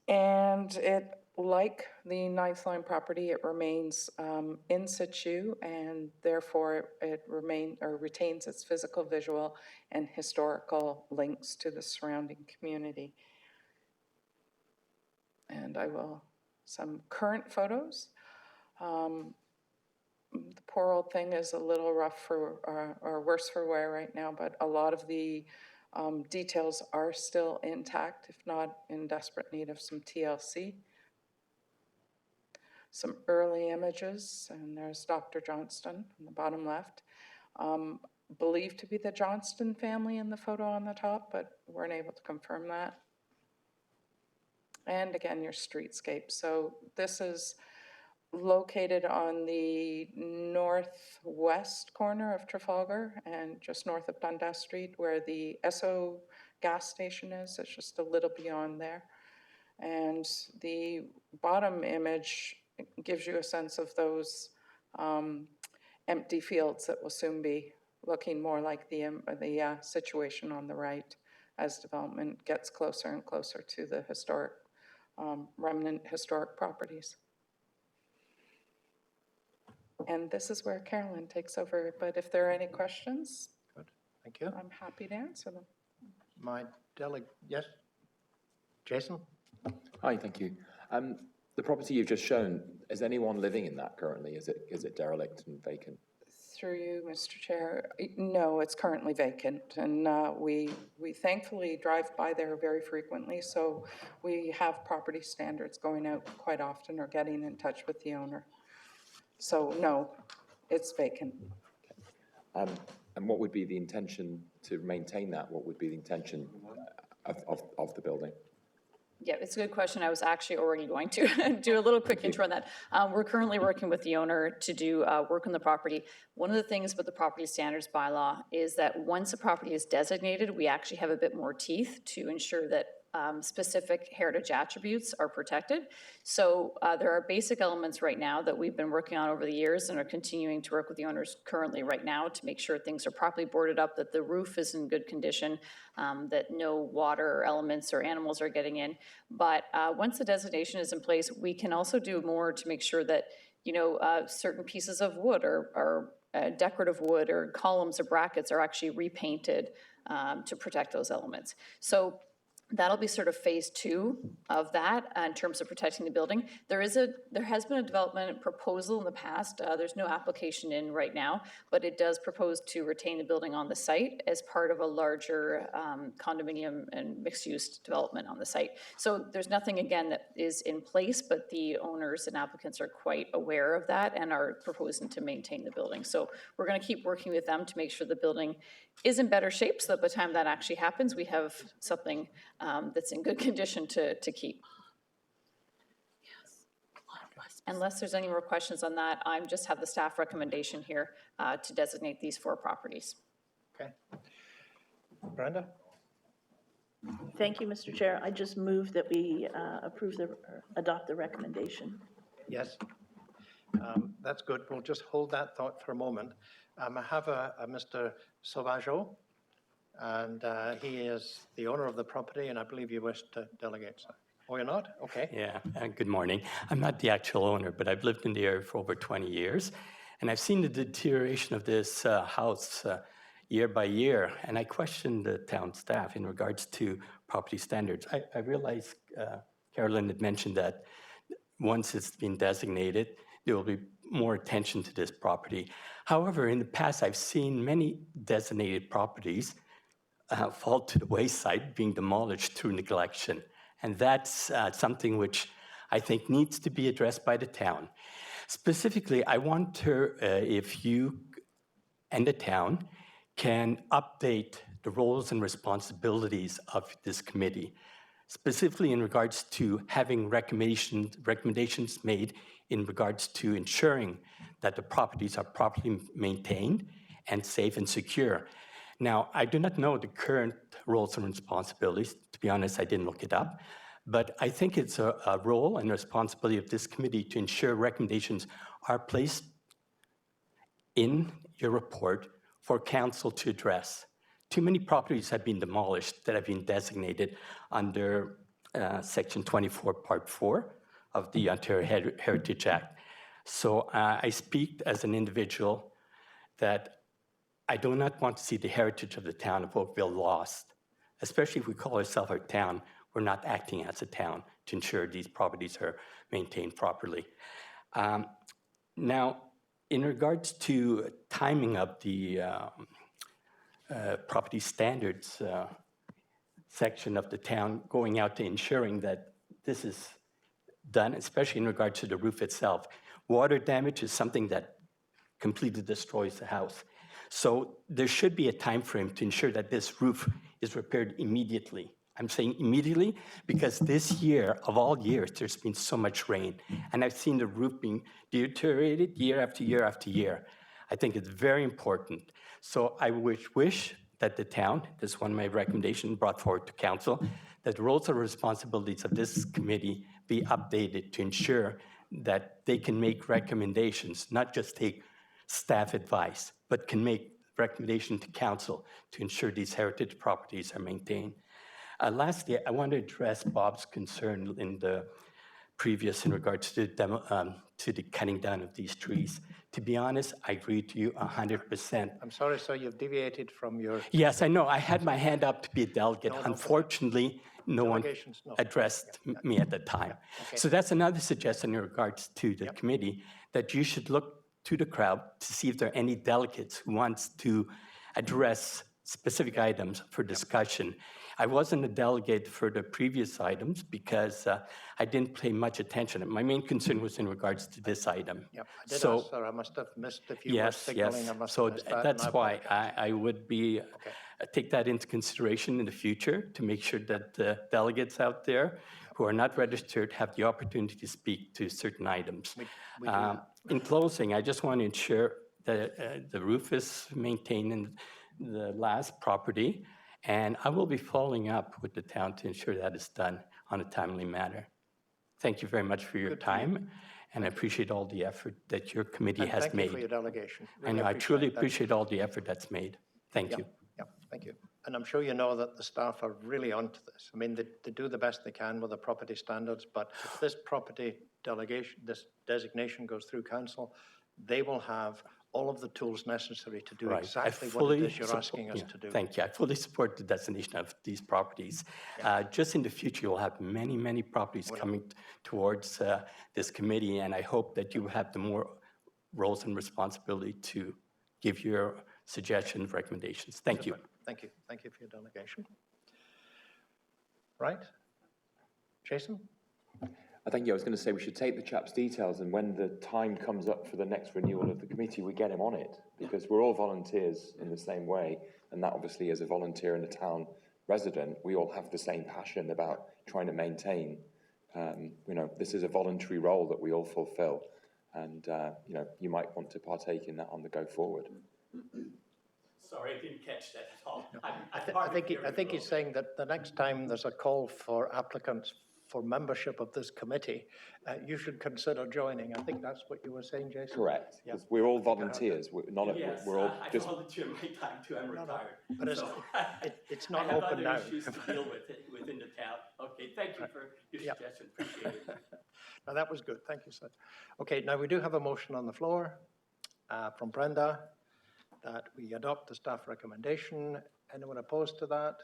And it, like the 9th Line property, it remains in situ, and therefore it retains its physical, visual, and historical links to the surrounding community. And some current photos. The poor old thing is a little rough or worse for wear right now, but a lot of the details are still intact, if not in desperate need of some TLC. Some early images, and there's Dr. Johnston on the bottom left. Believed to be the Johnston family in the photo on the top, but weren't able to confirm that. And again, your streetscape. So this is located on the northwest corner of Trafalgar and just north of Dundas Street, where the Esso gas station is. It's just a little beyond there. And the bottom image gives you a sense of those empty fields that will soon be looking more like the situation on the right as development gets closer and closer to the historic, remnant historic properties. And this is where Carolyn takes over, but if there are any questions, good, thank you. I'm happy to answer them. Yes? Jason? Hi, thank you. The property you've just shown, is anyone living in that currently? Is it derelict and vacant? Through you, Mr. Chair, no, it's currently vacant, and we thankfully drive by there very frequently, so we have property standards going out quite often or getting in touch with the owner. So no, it's vacant. And what would be the intention to maintain that? What would be the intention of the building? Yeah, it's a good question. I was actually already going to do a little quick intro on that. We're currently working with the owner to do work on the property. One of the things with the property standards bylaw is that once a property is designated, we actually have a bit more teeth to ensure that specific heritage attributes are protected. So there are basic elements right now that we've been working on over the years and are continuing to work with the owners currently right now to make sure things are properly boarded up, that the roof is in good condition, that no water elements or animals are getting in. But once the designation is in place, we can also do more to make sure that, you know, certain pieces of wood or decorative wood or columns or brackets are actually repainted to protect those elements. So that'll be sort of phase 2 of that in terms of protecting the building. There has been a development proposal in the past. There's no application in right now, but it does propose to retain the building on the site as part of a larger condominium and mixed-use development on the site. So there's nothing, again, that is in place, but the owners and applicants are quite aware of that and are proposing to maintain the building. So we're going to keep working with them to make sure the building is in better shape so that by the time that actually happens, we have something that's in good condition to keep. Unless there's any more questions on that, I just have the staff recommendation here to designate these 4 properties. Okay. Brenda? Thank you, Mr. Chair. I just move that we adopt the recommendation. Yes. That's good. We'll just hold that thought for a moment. I have a Mr. Sauvageau, and he is the owner of the property, and I believe you wish to delegate. Oh, you're not? Okay. Yeah, good morning. I'm not the actual owner, but I've lived in the area for over 20 years, and I've seen the deterioration of this house year by year, and I questioned the town staff in regards to property standards. I realized Carolyn had mentioned that once it's been designated, there will be more attention to this property. However, in the past, I've seen many designated properties fall to the wayside, being demolished through neglection. And that's something which I think needs to be addressed by the town. Specifically, I wonder if you and the town can update the roles and responsibilities of this committee, specifically in regards to having recommendations made in regards to ensuring that the properties are properly maintained and safe and secure. Now, I do not know the current roles and responsibilities. To be honest, I didn't look it up. But I think it's a role and responsibility of this committee to ensure recommendations are placed in your report for council to address. Too many properties have been demolished that have been designated under Section 24, Part 4 of the Ontario Heritage Act. So I speak as an individual that I do not want to see the heritage of the town of Oakville lost, especially if we call ourselves a town. We're not acting as a town to ensure these properties are maintained properly. Now, in regards to timing of the property standards section of the town, going out to ensuring that this is done, especially in regard to the roof itself. Water damage is something that completely destroys the house. So there should be a time frame to ensure that this roof is repaired immediately. I'm saying immediately because this year, of all years, there's been so much rain. And I've seen the roof being deteriorated year after year after year. I think it's very important. So I wish that the town, this is one of my recommendations brought forward to council, that the roles and responsibilities of this committee be updated to ensure that they can make recommendations, not just take staff advice, but can make recommendations to council to ensure these heritage properties are maintained. Lastly, I want to address Bob's concern in the previous in regards to the cutting down of these trees. To be honest, I agree to you 100%. I'm sorry, so you've deviated from your... Yes, I know. I had my hand up to be a delegate. Unfortunately, no one addressed me at the time. Okay. So that's another suggestion in regards to the committee, that you should look to the crowd to see if there are any delegates who wants to address specific items for discussion. I wasn't a delegate for the previous items because I didn't pay much attention. My main concern was in regards to this item. Yep, I did ask, sir. I must have missed if you were signaling. I must So have missed that, that's and why I would be take that into consideration in the future to make sure that the delegates out there who are not registered have the opportunity to speak to certain items. We do that. In closing, I just want to ensure that the roof is maintained in the last property, and I will be following up with the town to ensure that is done on a timely manner. Thank you very much for your time, and I appreciate all the effort that your committee has Thank made. you for your delegation. I know, I truly appreciate all the effort that's made. Thank you. Yeah, thank you. And I'm sure you know that the staff are really onto this. I mean, they do the best they can with the property standards, but if this property delegation, this designation goes through council, they will have all of the tools necessary to do Right. exactly what it is you're asking us to do. Thank you. I fully support the destination of these properties. Just in the future, you'll have many, many properties coming towards this committee, and I hope that you have the more roles and responsibility to give your suggestions, recommendations. Thank you. Thank you. Thank you for your delegation. Right? Jason? Thank you. I was going to say we should take the chap's details, and when the time comes up for the next renewal of the committee, we get him on it, because we're all volunteers in the same way, and that obviously as a volunteer and a town resident, we all have the same passion about trying to maintain. This is a voluntary role that we all fulfill, and you might want to partake in that on the go forward. Sorry, I didn't catch that at all. I think he's saying that the next time there's a call for applicants for membership of this committee, you should consider joining. I think that's what you were saying, Jason? Correct. Because we're all volunteers. We're all I just. volunteer my time too. I'm retired. But it's not I have open now. other issues to deal with within the town. Okay, thank you for your suggestion. Appreciate it. Now, that was good. Thank you, sir. Okay, now we do have a motion on the floor from Brenda that we adopt the staff recommendation. Anyone opposed to that?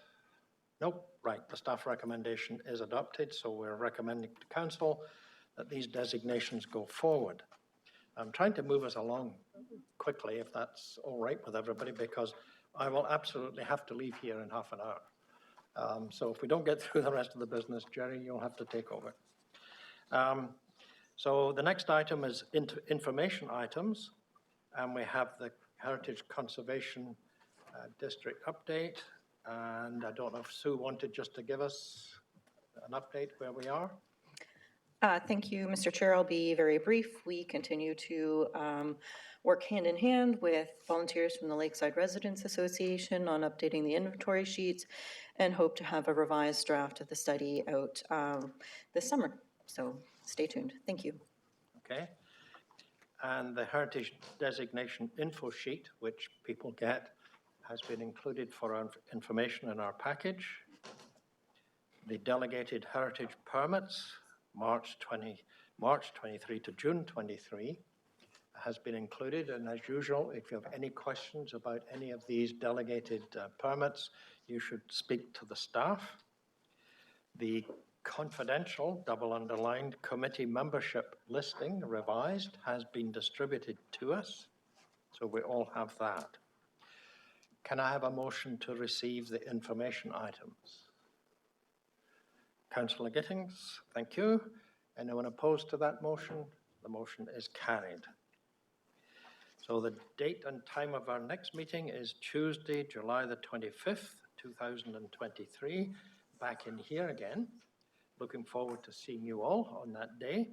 Nope. Right, the staff recommendation is adopted, so we're recommending to council that these designations go forward. I'm trying to move us along quickly, if that's all right with everybody, because I will absolutely have to leave here in half an hour. So if we don't get through the rest of the business, Jerry, you'll have to take over. So the next item is information items, and we have the Heritage Conservation District update. And I don't know if Sue wanted just to give us an update where we are. Thank you, Mr. Chair. I'll be very brief. We continue to work hand in hand with volunteers from the Lakeside Residents Association on updating the inventory sheets and hope to have a revised draft of the study out this summer. So stay tuned. Thank you. Okay. And the Heritage Designation info sheet, which people get, has been included for our information in our package. The delegated heritage permits, March 23 to June 23, has been included. And as usual, if you have any questions about any of these delegated permits, you should speak to the staff. The confidential, double underlined, committee membership listing, revised, has been distributed to us. So we all have that. Can I have a motion to receive the information items? Councillor Gittings, thank you. Anyone opposed to that motion? The motion is carried. So the date and time of our next meeting is Tuesday, July the 25th, 2023, back in here again. Looking forward to seeing you all on that day.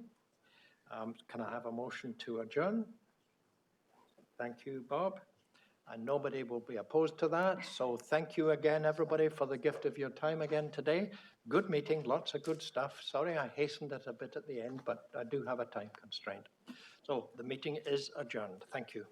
Can I have a motion to adjourn? Thank you, Bob. And nobody will be opposed to that. So thank you again, everybody, for the gift of your time again today. Good meeting, lots of good stuff. Sorry I hastened it a bit at the end, but I do have a time constraint. So the meeting is adjourned. Thank you.